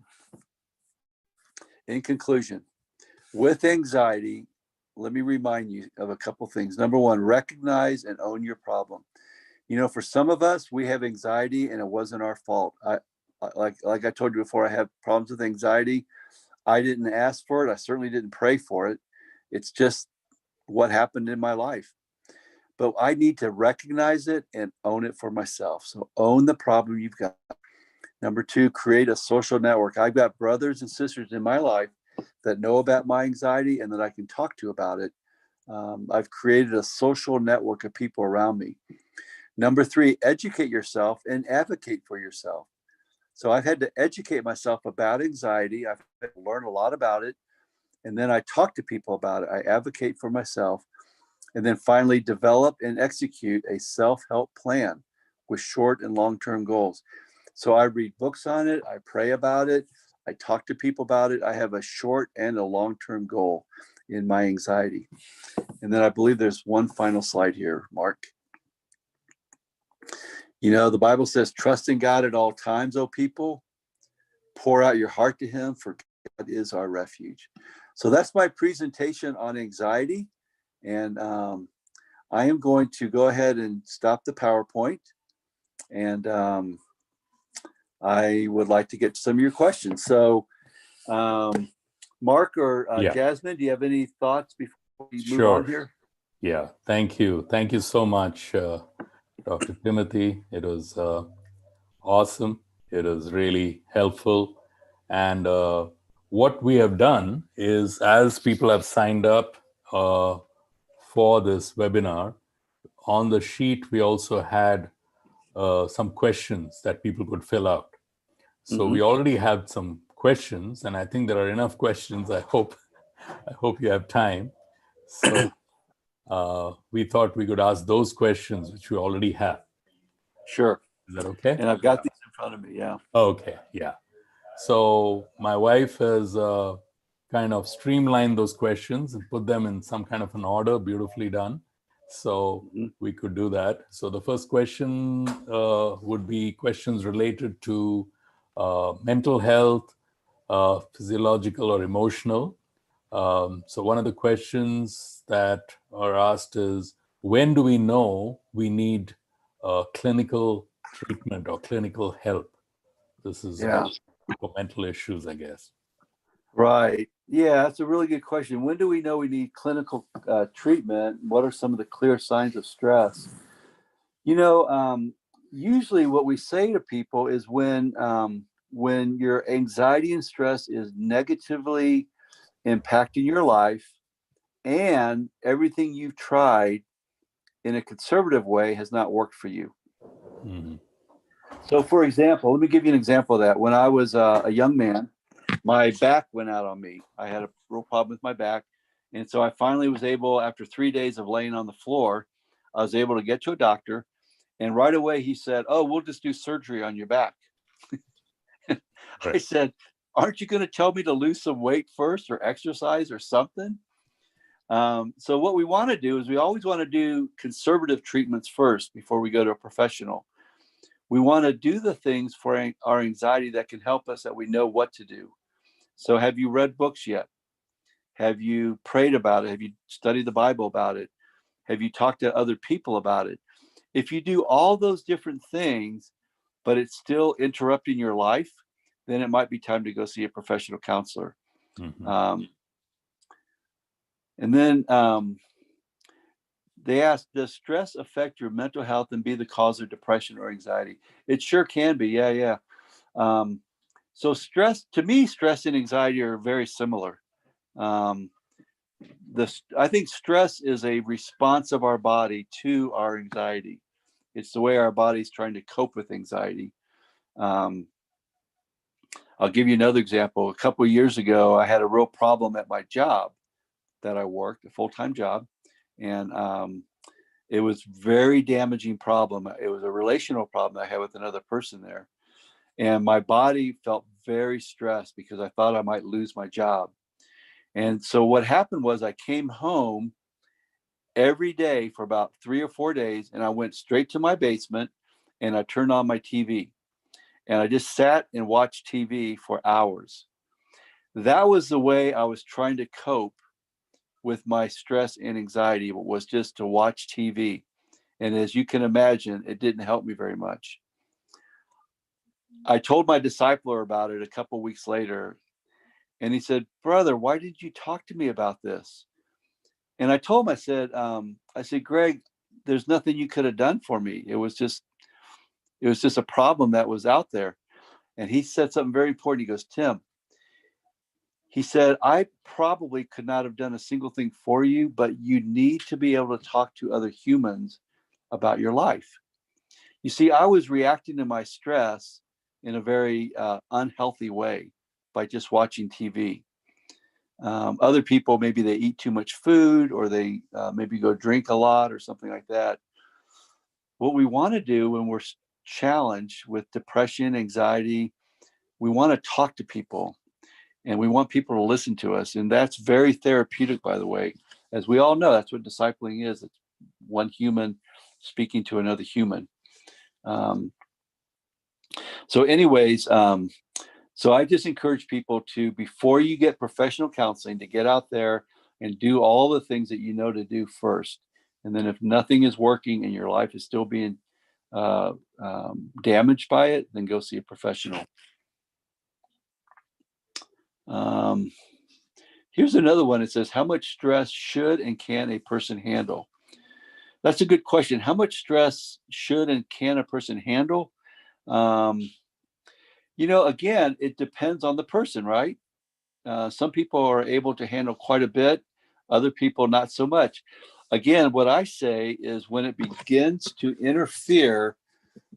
Speaker 11: with anxiety, let me remind you of a couple things. Number one, recognize and own your problem. You know, for some of us, we have anxiety and it wasn't our fault. Like I told you before, I have problems with anxiety. I didn't ask for it. I certainly didn't pray for it. It's just what happened in my life. But I need to recognize it and own it for myself. So own the problem you've got. Number two, create a social network. I've got brothers and sisters in my life that know about my anxiety and that I can talk to about it. I've created a social network of people around me. Number three, educate yourself and advocate for yourself. So I've had to educate myself about anxiety. I've had to learn a lot about it. And then I talk to people about it. I advocate for myself. And then finally, develop and execute a self-help plan with short and long-term goals. So I read books on it. I pray about it. I talk to people about it. I have a short and a long-term goal in my anxiety. And then I believe there's one final slide here, Mark. You know, the Bible says, trust in God at all times, O people. Pour out your heart to him, for God is our refuge. So that's my presentation on anxiety. And I am going to go ahead and stop the PowerPoint. And I would like to get some of your questions. So Mark or Jasmine, do you have any thoughts before we move on here?
Speaker 1: Yeah, thank you. Thank you so much, Dr. Timothy. It was awesome. It was really helpful. And what we have done is, as people have signed up for this webinar, on the sheet, we also had some questions that people could fill out. So we already have some questions, and I think there are enough questions. I hope you have time. So we thought we could ask those questions, which we already have.
Speaker 11: Sure.
Speaker 1: Is that okay?
Speaker 11: And I've got these in front of me, yeah.
Speaker 1: Okay, yeah. So my wife has kind of streamlined those questions and put them in some kind of an order, beautifully done. So we could do that. So the first question would be questions related to mental health, physiological or emotional. So one of the questions that are asked is, when do we know we need clinical treatment or clinical help? This is for mental issues, I guess.
Speaker 11: Right. Yeah, that's a really good question. When do we know we need clinical treatment? What are some of the clear signs of stress? You know, usually what we say to people is when when your anxiety and stress is negatively impacting your life and everything you've tried in a conservative way has not worked for you.
Speaker 1: Mm-hmm.
Speaker 11: So, for example, let me give you an example of that. When I was a young man, my back went out on me. I had a real problem with my back. And so I finally was able, after 3 days of laying on the floor, I was able to get to a doctor. And right away he said, "Oh, we'll just do surgery on your back." I said, "Aren't you going to tell me to lose some weight first or exercise or something?" So what we want to do is we always want to do conservative treatments first before we go to a professional. We want to do the things for our anxiety that can help us, that we know what to do. So have you read books yet? Have you prayed about it? Have you studied the Bible about it? Have you talked to other people about it? If you do all those different things, but it's still interrupting your life, then it might be time to go see a professional counselor.
Speaker 1: Mm-hmm.
Speaker 11: And then they asked, does stress affect your mental health and be the cause of depression or anxiety? It sure can be. Yeah. So stress, to me, stress and anxiety are very similar. I think stress is a response of our body to our anxiety. It's the way our body's trying to cope with anxiety. I'll give you another example. A couple of years ago, I had a real problem at my job that I worked, a full-time job. And it was very damaging problem. It was a relational problem I had with another person there. And my body felt very stressed because I thought I might lose my job. And so what happened was I came home every day for about 3 or 4 days, and I went straight to my basement and I turned on my TV. And I just sat and watched TV for hours. That was the way I was trying to cope with my stress and anxiety, was just to watch TV. And as you can imagine, it didn't help me very much. I told my discipler about it a couple of weeks later, and he said, "Brother, why did you talk to me about this?" And I told him, I said, "Greg, there's nothing you could have done for me. It was just a problem that was out there." And he said something very important. He goes, "Tim," he said, "I probably could not have done a single thing for you, but you need to be able to talk to other humans about your life." You see, I was reacting to my stress in a very unhealthy way by just watching TV. Other people, maybe they eat too much food, or they maybe go drink a lot or something like that. What we want to do when we're challenged with depression, anxiety, we want to talk to people, and we want people to listen to us. And that's very therapeutic, by the way. As we all know, that's what discipling is. It's one human speaking to another human. So anyways, so I just encourage people to, before you get professional counseling, to get out there and do all the things that you know to do first. And then if nothing is working and your life is still being damaged by it, then go see a professional. Here's another one. It says, how much stress should and can a person handle? That's a good question. How much stress should and can a person handle? Again, it depends on the person, right? Some people are able to handle quite a bit, other people not so much. Again, what I say is when it begins to interfere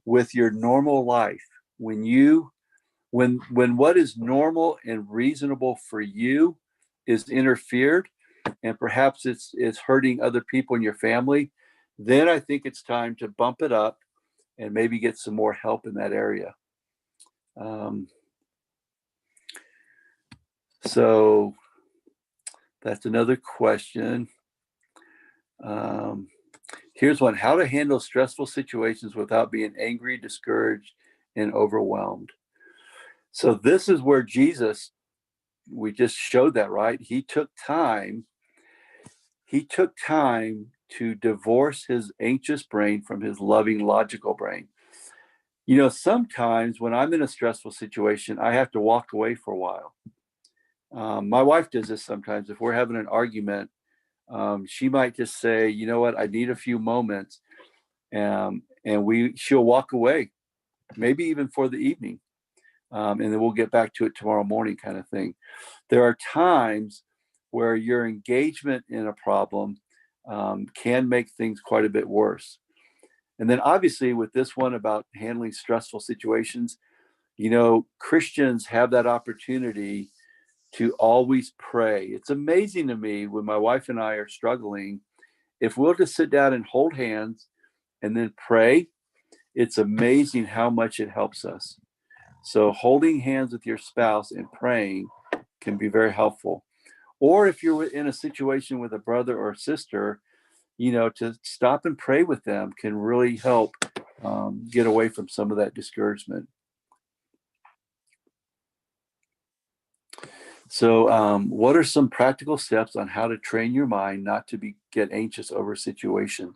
Speaker 11: with your normal life, when what is normal and reasonable for you is interfered, and perhaps it's hurting other people in your family, then I think it's time to bump it up and maybe get some more help in that area. So that's another question. Here's one: how to handle stressful situations without being angry, discouraged, and overwhelmed. So this is where Jesus, we just showed that, right? He took time to divorce his anxious brain from his loving, logical brain. Sometimes when I'm in a stressful situation, I have to walk away for a while. My wife does this sometimes. If we're having an argument, she might just say, "You know what, I need a few moments." And she'll walk away, maybe even for the evening. and then we'll get back to it tomorrow morning kind of thing. There are times where your engagement in a problem can make things quite a bit worse. And then obviously with this one about handling stressful situations, Christians have that opportunity to always pray. It's amazing to me when my wife and I are struggling, if we'll just sit down and hold hands and then pray, it's amazing how much it helps us. So holding hands with your spouse and praying can be very helpful. Or if you're in a situation with a brother or sister, to stop and pray with them can really help get away from some of that discouragement. So what are some practical steps on how to train your mind not to get anxious over a situation?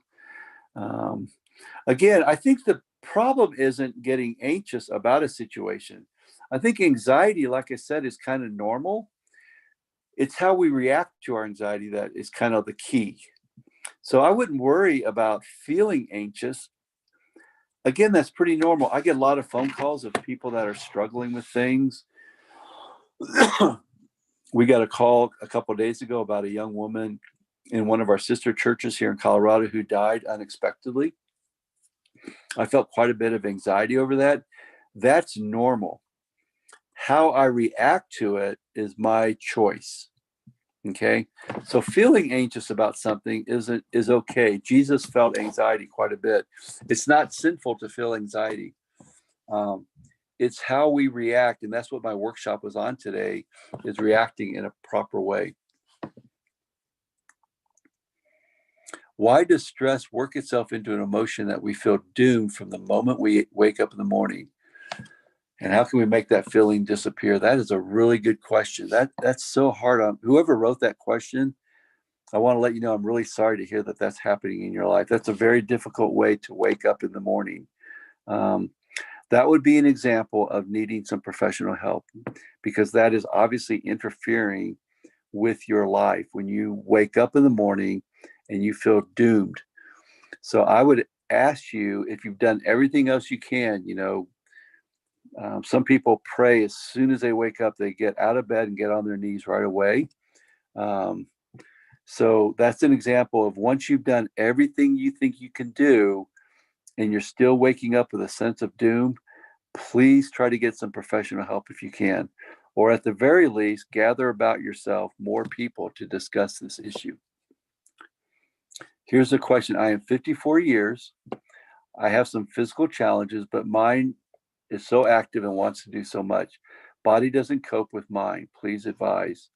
Speaker 11: Again, I think the problem isn't getting anxious about a situation. I think anxiety, like I said, is kind of normal. It's how we react to our anxiety that is kind of the key. So I wouldn't worry about feeling anxious. Again, that's pretty normal. I get a lot of phone calls of people that are struggling with things. We got a call a couple of days ago about a young woman in one of our sister churches here in Colorado who died unexpectedly. I felt quite a bit of anxiety over that. That's normal. How I react to it is my choice. Okay, so feeling anxious about something is okay. Jesus felt anxiety quite a bit. It's not sinful to feel anxiety. It's how we react, and that's what my workshop was on today, is reacting in a proper way. Why does stress work itself into an emotion that we feel doomed from the moment we wake up in the morning? And how can we make that feeling disappear? That is a really good question. That's so hard on whoever wrote that question. I want to let you know I'm really sorry to hear that that's happening in your life. That's a very difficult way to wake up in the morning. That would be an example of needing some professional help, because that is obviously interfering with your life when you wake up in the morning and you feel doomed. So I would ask you, if you've done everything else you can, some people pray as soon as they wake up, they get out of bed and get on their knees right away. So that's an example of once you've done everything you think you can do and you're still waking up with a sense of doom, please try to get some professional help if you can, or at the very least, gather about yourself more people to discuss this issue. Here's a question. I am 54 years. I have some physical challenges, but mine is so active and wants to do so much. Body doesn't cope with mine. Please advise.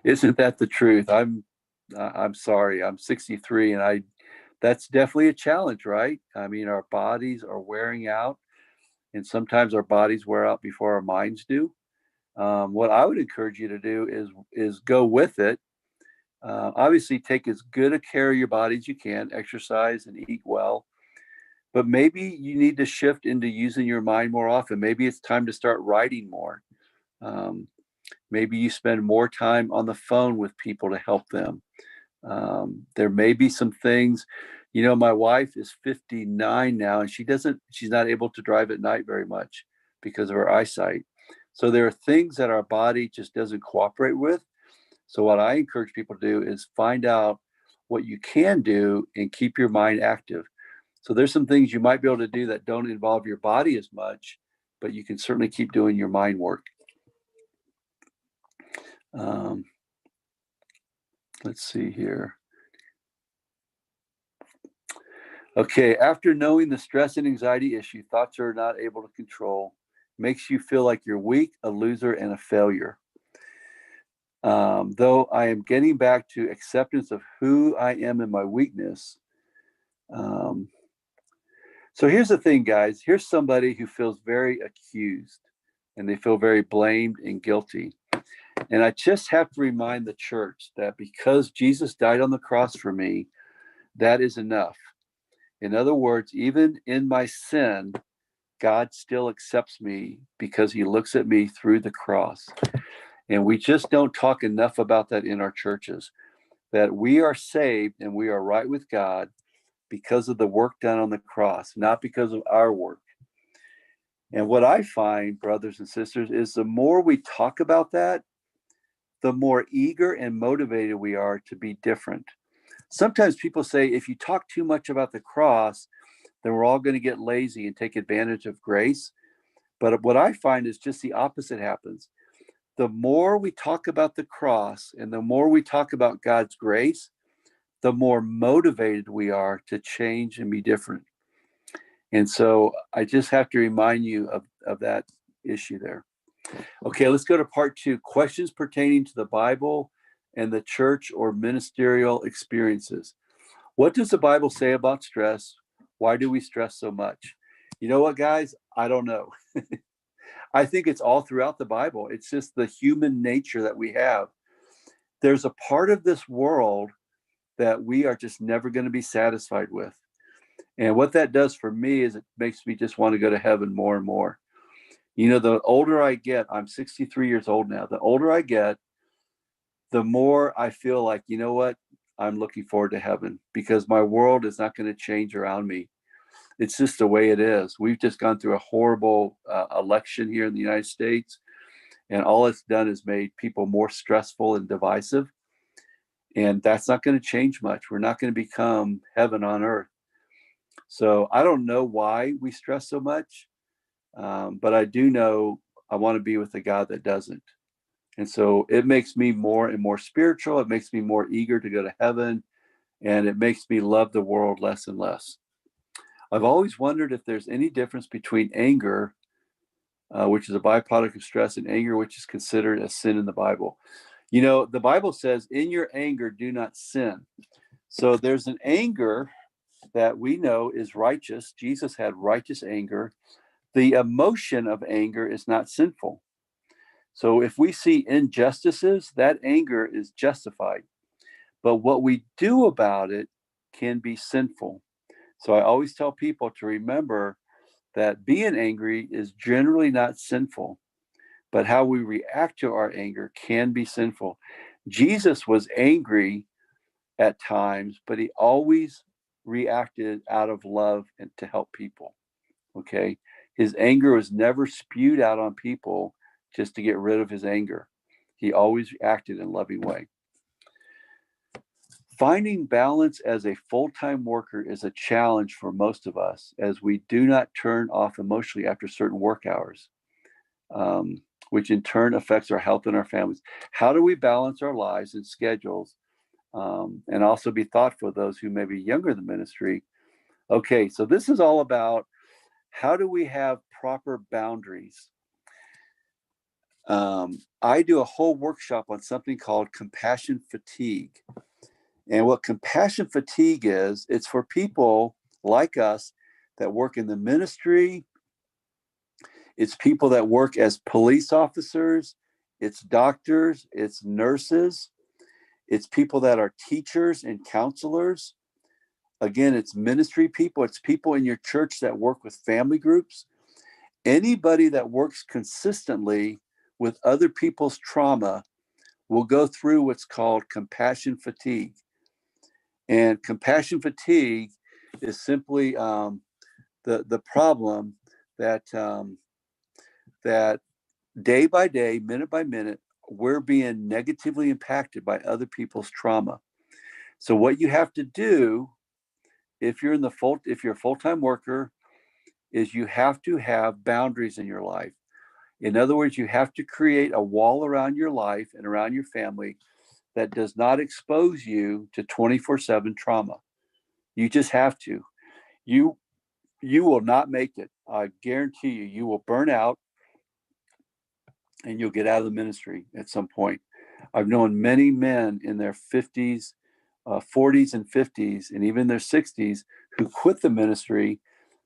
Speaker 11: Isn't that the truth? I'm sorry. I'm 63, and that's definitely a challenge, right? I mean, our bodies are wearing out, and sometimes our bodies wear out before our minds do. What I would encourage you to do is go with it. Obviously, take as good a care of your body as you can, exercise and eat well. But maybe you need to shift into using your mind more often. Maybe it's time to start writing more. Maybe you spend more time on the phone with people to help them. There may be some things, my wife is 59 now, and she's not able to drive at night very much because of her eyesight. So there are things that our body just doesn't cooperate with. So what I encourage people to do is find out what you can do and keep your mind active. So there's some things you might be able to do that don't involve your body as much, but you can certainly keep doing your mind work. Let's see here. Okay, after knowing the stress and anxiety issue, thoughts are not able to control, makes you feel like you're weak, a loser, and a failure. Though I am getting back to acceptance of who I am and my weakness. So here's the thing, guys. Here's somebody who feels very accused, and they feel very blamed and guilty. And I just have to remind the church that because Jesus died on the cross for me, that is enough. In other words, even in my sin, God still accepts me because he looks at me through the cross. And we just don't talk enough about that in our churches, that we are saved and we are right with God because of the work done on the cross, not because of our work. And what I find, brothers and sisters, is the more we talk about that, the more eager and motivated we are to be different. Sometimes people say, if you talk too much about the cross, then we're all going to get lazy and take advantage of grace. But what I find is just the opposite happens. The more we talk about the cross and the more we talk about God's grace, the more motivated we are to change and be different. And so I just have to remind you of that issue there. Okay, let's go to part 2, questions pertaining to the Bible and the church or ministerial experiences. What does the Bible say about stress? Why do we stress so much? You know what, guys? I don't know. I think it's all throughout the Bible. It's just the human nature that we have. There's a part of this world that we are just never going to be satisfied with. And what that does for me is it makes me just want to go to heaven more and more. You know, the older I get, I'm 63 years old now. The older I get, the more I feel like, you know what? I'm looking forward to heaven because my world is not going to change around me. It's just the way it is. We've just gone through a horrible election here in the United States, and all it's done is made people more stressful and divisive. And that's not going to change much. We're not going to become heaven on earth. So I don't know why we stress so much, but I do know I want to be with the God that doesn't. And so it makes me more and more spiritual. It makes me more eager to go to heaven, and it makes me love the world less and less. I've always wondered if there's any difference between anger, which is a byproduct of stress, and anger, which is considered a sin in the Bible. You know, the Bible says, in your anger, do not sin. So there's an anger that we know is righteous. Jesus had righteous anger. The emotion of anger is not sinful. So if we see injustices, that anger is justified. But what we do about it can be sinful. So I always tell people to remember that being angry is generally not sinful, but how we react to our anger can be sinful. Jesus was angry at times, but he always reacted out of love and to help people. Okay. His anger was never spewed out on people just to get rid of his anger. He always acted in a loving way. Finding balance as a full-time worker is a challenge for most of us, as we do not turn off emotionally after certain work hours, which in turn affects our health and our families. How do we balance our lives and schedules, and also be thoughtful of those who may be younger in the ministry? Okay, so this is all about how do we have proper boundaries. I do a whole workshop on something called compassion fatigue. And what compassion fatigue is, it's for people like us that work in the ministry. It's people that work as police officers. It's doctors. It's nurses. It's people that are teachers and counselors. Again, it's ministry people. It's people in your church that work with family groups. Anybody that works consistently with other people's trauma will go through what's called compassion fatigue. And compassion fatigue is simply the problem that that day by day, minute by minute, we're being negatively impacted by other people's trauma. So what you have to do if you're a full-time worker is you have to have boundaries in your life. In other words, you have to create a wall around your life and around your family that does not expose you to 24/7 trauma. You just have to. You will not make it. I guarantee you, you will burn out and you'll get out of the ministry at some point. I've known many men in their 50s, 40s and 50s, and even their 60s who quit the ministry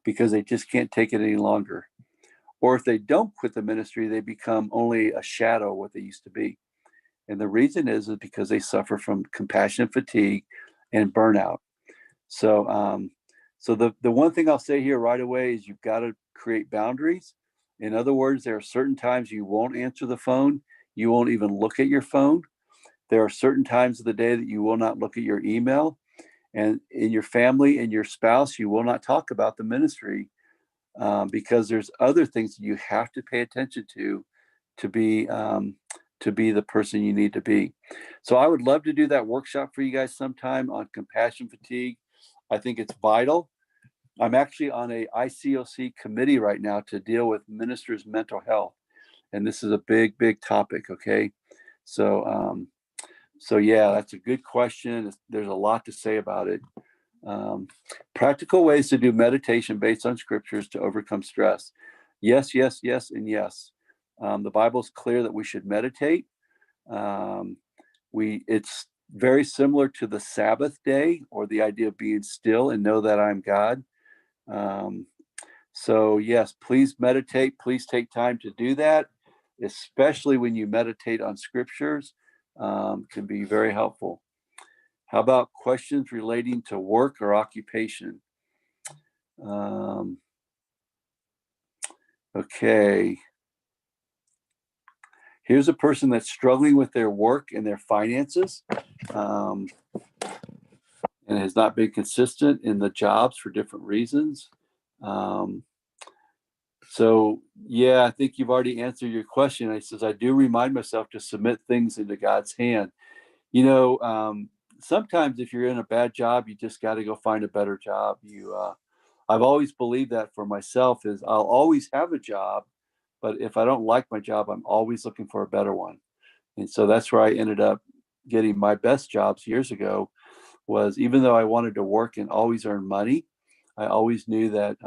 Speaker 11: because they just can't take it any longer. Or if they don't quit the ministry, they become only a shadow of what they used to be. And the reason is because they suffer from compassion fatigue and burnout. So, so the one thing I'll say here right away is you've got to create boundaries. In other words, there are certain times you won't answer the phone. You won't even look at your phone. There are certain times of the day that you will not look at your email. And in your family and your spouse, you will not talk about the ministry because there's other things that you have to pay attention to be the person you need to be. So I would love to do that workshop for you guys sometime on compassion fatigue. I think it's vital. I'm actually on a ICOC committee right now to deal with ministers' mental health. And this is a big, big topic. Okay. So, so yeah, that's a good question. There's a lot to say about it. Practical ways to do meditation based on scriptures to overcome stress. Yes, yes, yes, and yes. The Bible's clear that we should meditate. It's very similar to the Sabbath day, or the idea of being still and know that I'm God. So yes, please meditate. Please take time to do that, especially when you meditate on scriptures. Can be very helpful. How about questions relating to work or occupation? Okay. Here's a person that's struggling with their work and their finances, and has not been consistent in the jobs for different reasons. So yeah, I think you've already answered your question. He says, I do remind myself to submit things into God's hand. You know, sometimes if you're in a bad job, you just got to go find a better job. I've always believed that for myself is I'll always have a job, but if I don't like my job, I'm always looking for a better one. And so that's where I ended up getting my best jobs years ago. Was even though I wanted to work and always earn money, I always knew that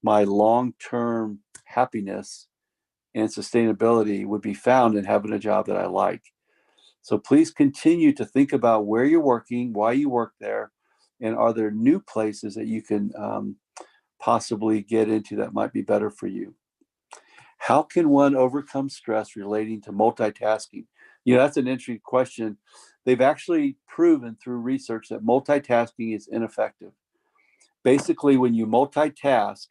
Speaker 11: my long-term happiness and sustainability would be found in having a job that I like. So please continue to think about where you're working, why you work there, and are there new places that you can possibly get into that might be better for you. How can one overcome stress relating to multitasking? You know, that's an interesting question. They've actually proven through research that multitasking is ineffective. Basically, when you multitask,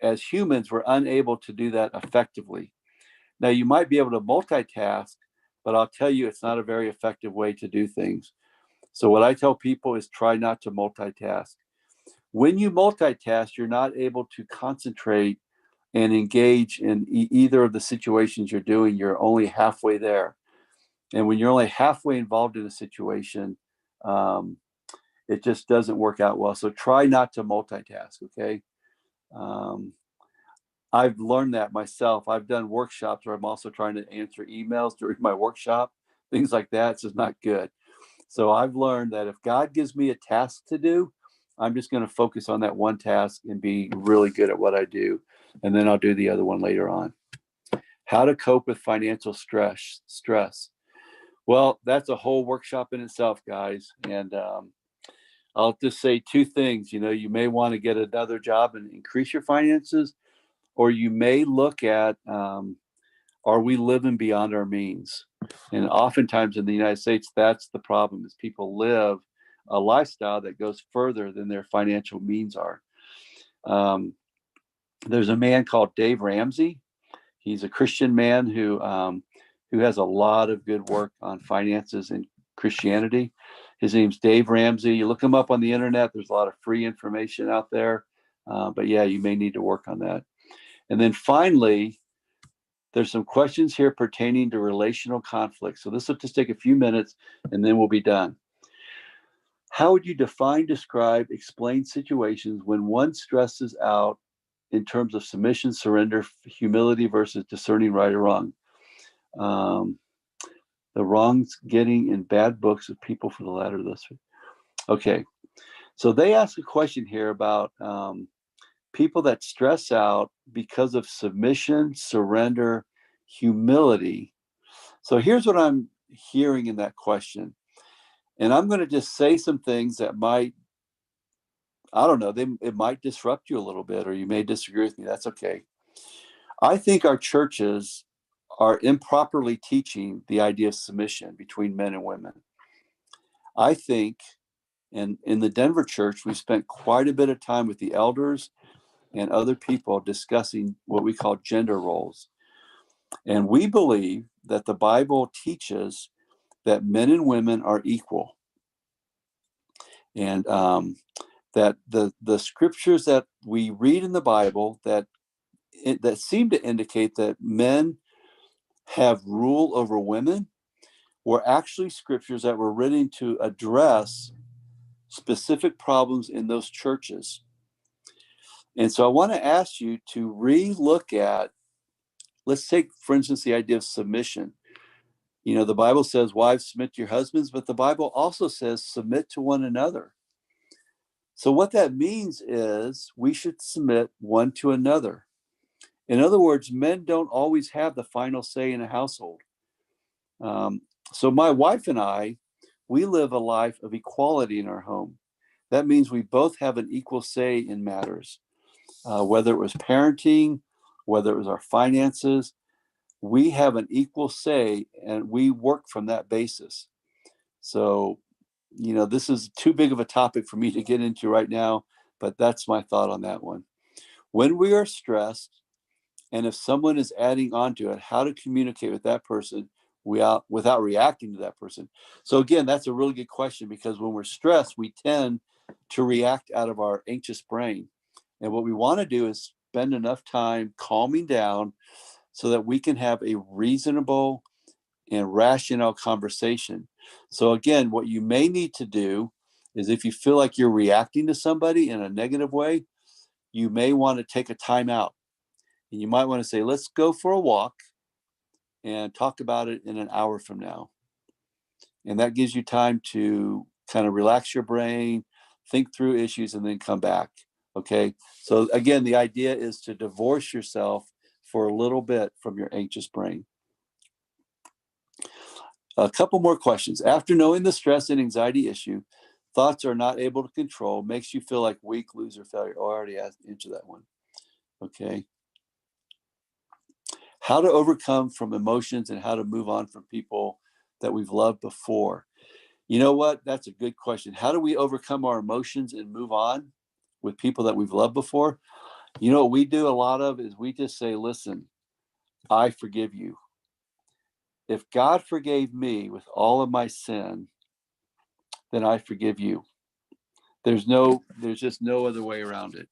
Speaker 11: as humans, we're unable to do that effectively. Now, you might be able to multitask, but I'll tell you, it's not a very effective way to do things. So what I tell people is try not to multitask. When you multitask, you're not able to concentrate and engage in either of the situations you're doing. You're only halfway there. And when you're only halfway involved in a situation, it just doesn't work out well. So try not to multitask, okay? I've learned that myself. I've done workshops where I'm also trying to answer emails during my workshop, things like that. It's just not good. So I've learned that if God gives me a task to do, I'm just going to focus on that one task and be really good at what I do. And then I'll do the other one later on. How to cope with financial stress. Well, that's a whole workshop in itself, guys. And I'll just say two things. You know, you may want to get another job and increase your finances, or you may look at, are we living beyond our means? And oftentimes in the United States, that's the problem, is people live a lifestyle that goes further than their financial means are. There's a man called Dave Ramsey. He's a Christian man who has a lot of good work on finances and Christianity. His name's Dave Ramsey. You look him up on the internet. There's a lot of free information out there. But yeah, you may need to work on that. And then finally, there's some questions here pertaining to relational conflict. So this will just take a few minutes and then we'll be done. How would you define, describe, explain situations when one stresses out in terms of submission, surrender, humility versus discerning right or wrong? The wrongs getting in bad books of people for the latter of this. Okay. So they ask a question here about people that stress out because of submission, surrender, humility. So here's what I'm hearing in that question. And I'm going to just say some things that might, I don't know, it might disrupt you a little bit, or you may disagree with me. That's okay. I think our churches are improperly teaching the idea of submission between men and women. I think, and in the Denver church, we spent quite a bit of time with the elders and other people discussing what we call gender roles. And we believe that the Bible teaches that men and women are equal. And that the scriptures that we read in the Bible that seem to indicate that men have rule over women were actually scriptures that were written to address specific problems in those churches. And so I want to ask you to re-look at, let's take, for instance, the idea of submission. You know, the Bible says, wives, submit to your husbands, but the Bible also says, submit to one another. So what that means is we should submit one to another. In other words, men don't always have the final say in a household. So my wife and I, we live a life of equality in our home. That means we both have an equal say in matters, whether it was parenting, whether it was our finances. We have an equal say, and we work from that basis. So, you know, this is too big of a topic for me to get into right now, but that's my thought on that one. When we are stressed, and if someone is adding on to it, how to communicate with that person without reacting to that person. So again, that's a really good question, because when we're stressed, we tend to react out of our anxious brain. And what we want to do is spend enough time calming down so that we can have a reasonable and rational conversation. So again, what you may need to do is, if you feel like you're reacting to somebody in a negative way, you may want to take a time out. And you might want to say, let's go for a walk and talk about it in an hour from now. And that gives you time to kind of relax your brain, think through issues, and then come back. Okay. So again, the idea is to divorce yourself for a little bit from your anxious brain. A couple more questions. After knowing the stress and anxiety issue, thoughts are not able to control, makes you feel like weak, loser, failure. Oh, I already answered that one. Okay. How to overcome from emotions and how to move on from people that we've loved before. You know what? That's a good question. How do we overcome our emotions and move on with people that we've loved before? You know what we do a lot of is we just say, listen, I forgive you. If God forgave me with all of my sin, then I forgive you. There's just no other way around it.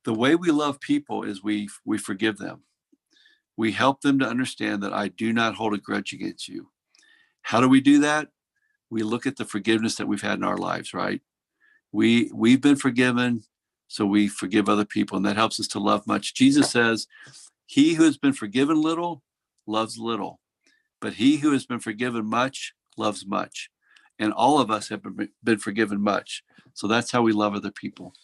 Speaker 11: The way we love people is we forgive them. We help them to understand that I do not hold a grudge against you. How do we do that? We look at the forgiveness that we've had in our lives, right? We've been forgiven, so we forgive other people, and that helps us to love much. Jesus says, he who has been forgiven little loves little, but he who has been forgiven much loves much. And all of us have been forgiven much. So that's how we love other people.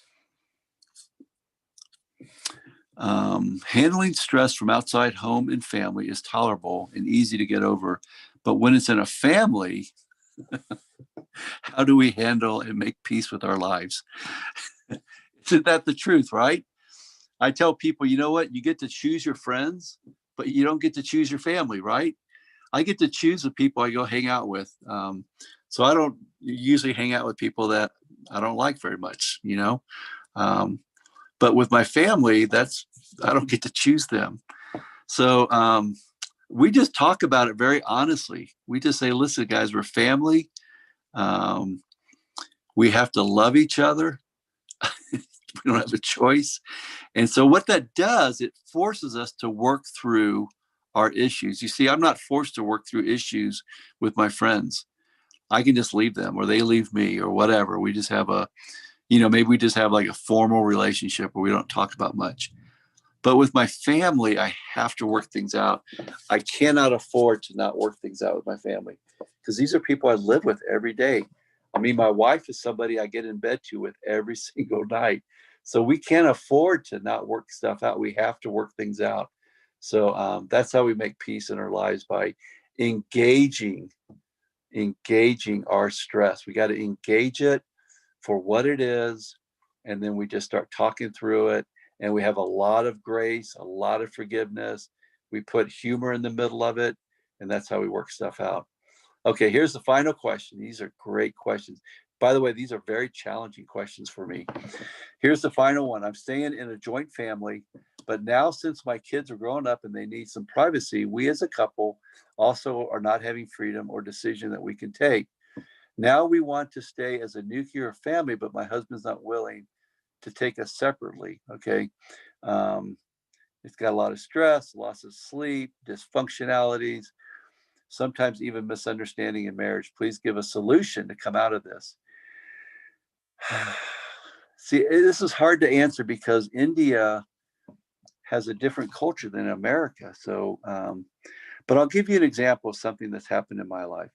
Speaker 11: Handling stress from outside home and family is tolerable and easy to get over. But when it's in a family, how do we handle and make peace with our lives? Isn't that the truth, right? I tell people, you know what? You get to choose your friends, but you don't get to choose your family, right? I get to choose the people I go hang out with. So I don't usually hang out with people that I don't like very much, you know? But with my family, I don't get to choose them. So we just talk about it very honestly. We just say, listen, guys, we're family. We have to love each other. We don't have a choice. And so what that does, it forces us to work through our issues. You see, I'm not forced to work through issues with my friends. I can just leave them, or they leave me, or whatever. We just have maybe we just have like a formal relationship where we don't talk about much. But with my family, I have to work things out. I cannot afford to not work things out with my family, because these are people I live with every day. I mean, my wife is somebody I get in bed with every single night. So we can't afford to not work stuff out. We have to work things out. So that's how we make peace in our lives, by engaging our stress. We got to engage it for what it is. And then we just start talking through it. And we have a lot of grace, a lot of forgiveness. We put humor in the middle of it. And that's how we work stuff out. Okay, here's the final question. These are great questions. By the way, these are very challenging questions for me. Here's the final one. I'm staying in a joint family, but now since my kids are growing up and they need some privacy, we as a couple also are not having freedom or decision that we can take. Now we want to stay as a nuclear family, but my husband's not willing to take us separately. Okay. It's got a lot of stress, loss of sleep, dysfunctionalities, sometimes even misunderstanding in marriage. Please give a solution to come out of this. See, this is hard to answer because India has a different culture than America. So, but I'll give you an example of something that's happened in my life.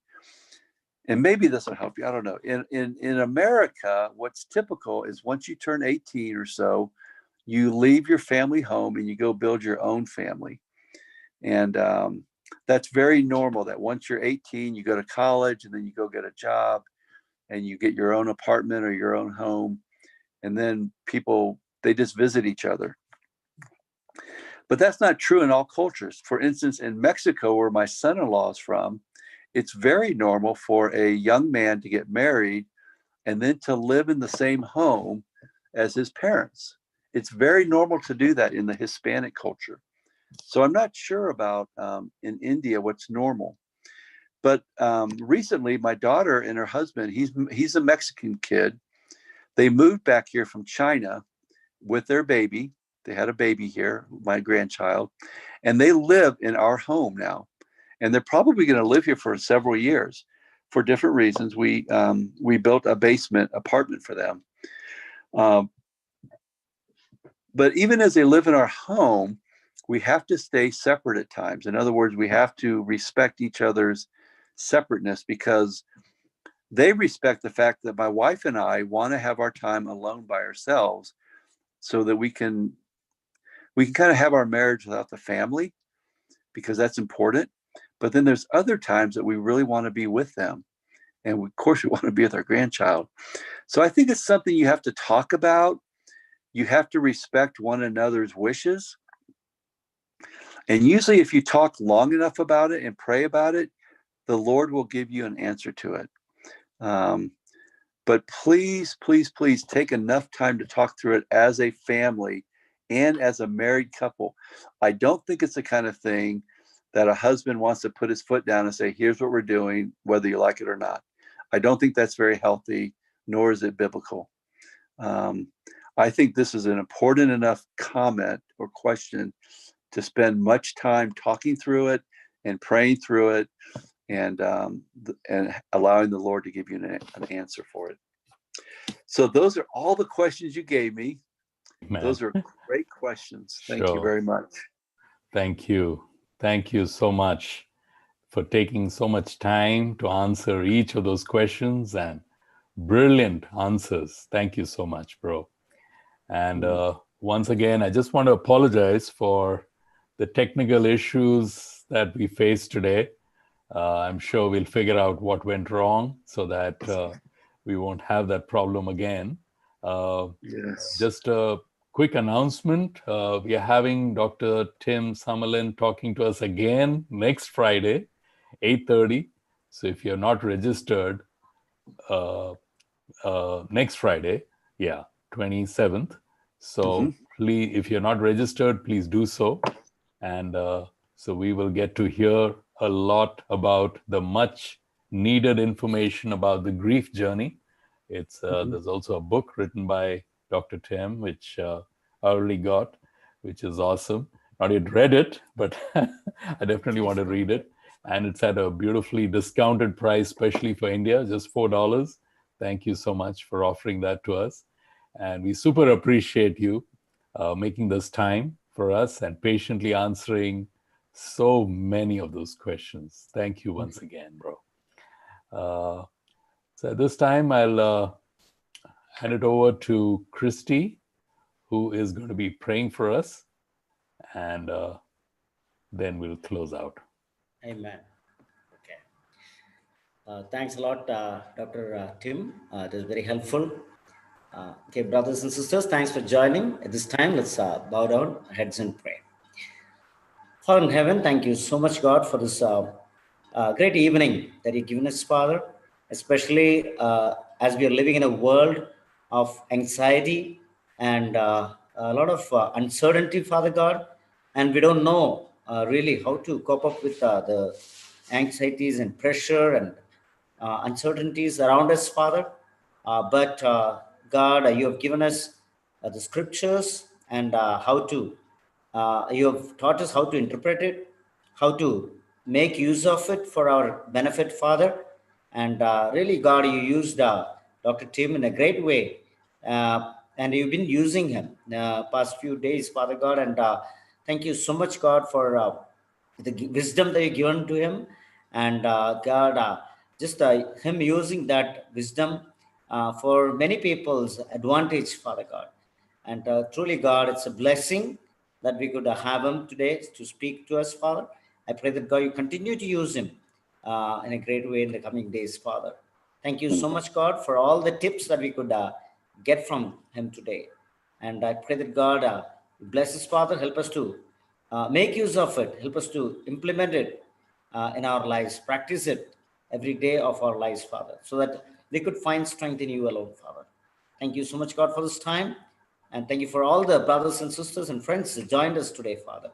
Speaker 11: And maybe this will help you. I don't know. In America, what's typical is once you turn 18 or so, you leave your family home and you go build your own family. And that's very normal that once you're 18, you go to college and then you go get a job and you get your own apartment or your own home. And then people, they just visit each other. But that's not true in all cultures. For instance, in Mexico, where my son-in-law is from, it's very normal for a young man to get married and then to live in the same home as his parents. It's very normal to do that in the Hispanic culture. So I'm not sure about in India what's normal. But recently, my daughter and her husband, he's a Mexican kid. They moved back here from China with their baby. They had a baby here, my grandchild, and they live in our home now. And they're probably going to live here for several years for different reasons. We built a basement apartment for them. But even as they live in our home, we have to stay separate at times. In other words, we have to respect each other's separateness because they respect the fact that my wife and I want to have our time alone by ourselves so that we can kind of have our marriage without the family, because that's important. But then there's other times that we really want to be with them. And of course, we want to be with our grandchild. So I think it's something you have to talk about. You have to respect one another's wishes. And usually if you talk long enough about it and pray about it, the Lord will give you an answer to it. But please, please, please take enough time to talk through it as a family and as a married couple. I don't think it's the kind of thing that a husband wants to put his foot down and say, here's what we're doing, whether you like it or not. I don't think that's very healthy, nor is it biblical. I think this is an important enough comment or question to spend much time talking through it and praying through it and allowing the Lord to give you an answer for it. So those are all the questions you gave me. Man. Those are great questions. Thank you very much.
Speaker 1: Thank you. Thank you so much for taking so much time to answer each of those questions, and brilliant answers. Thank you so much, bro. And once again, I just want to apologize for the technical issues that we faced today. I'm sure we'll figure out what went wrong so that we won't have that problem again.
Speaker 11: Yes.
Speaker 1: Just a quick announcement. We are having Dr. Tim Sumerlin talking to us again next Friday, 8:30. So if you're not registered, next Friday, 27th. So please, if you're not registered, please do so. And so we will get to hear a lot about the much needed information about the grief journey. It's there's also a book written by Dr. Tim, which I already got, which is awesome. Not yet read it, but I definitely want to read it. And it's at a beautifully discounted price, especially for India, just $4. Thank you so much for offering that to us. And we super appreciate you making this time for us and patiently answering so many of those questions. Thank you once again, bro. So at this time, I'll hand it over to Christy, who is going to be praying for us. And then we'll close out.
Speaker 13: Amen. Okay. Thanks a lot, Dr. Tim. It is very helpful. Okay, brothers and sisters, thanks for joining. At this time, let's bow down our heads and pray. Father in heaven, thank you so much, God, for this great evening that you've given us, Father, especially as we are living in a world of anxiety and a lot of uncertainty, Father God, and we don't know really how to cope up with the anxieties and pressure and uncertainties around us, Father. But God, you have given us the scriptures and you have taught us how to interpret it, how to make use of it for our benefit, Father. And really, God, you used Dr. Tim in a great way. And you've been using him past few days, Father God. And thank you so much, God, for the wisdom that you've given to him. And God, just him using that wisdom for many people's advantage, Father God. And truly, God, it's a blessing that we could have him today to speak to us, Father. I pray that, God, you continue to use him in a great way in the coming days, Father. Thank you so much, God, for all the tips that we could get from him today. And I pray that, God, bless us, Father. Help us to make use of it. Help us to implement it in our lives. Practice it every day of our lives, Father, so that we could find strength in you alone, Father. Thank you so much, God, for this time. And thank you for all the brothers and sisters and friends that joined us today, Father.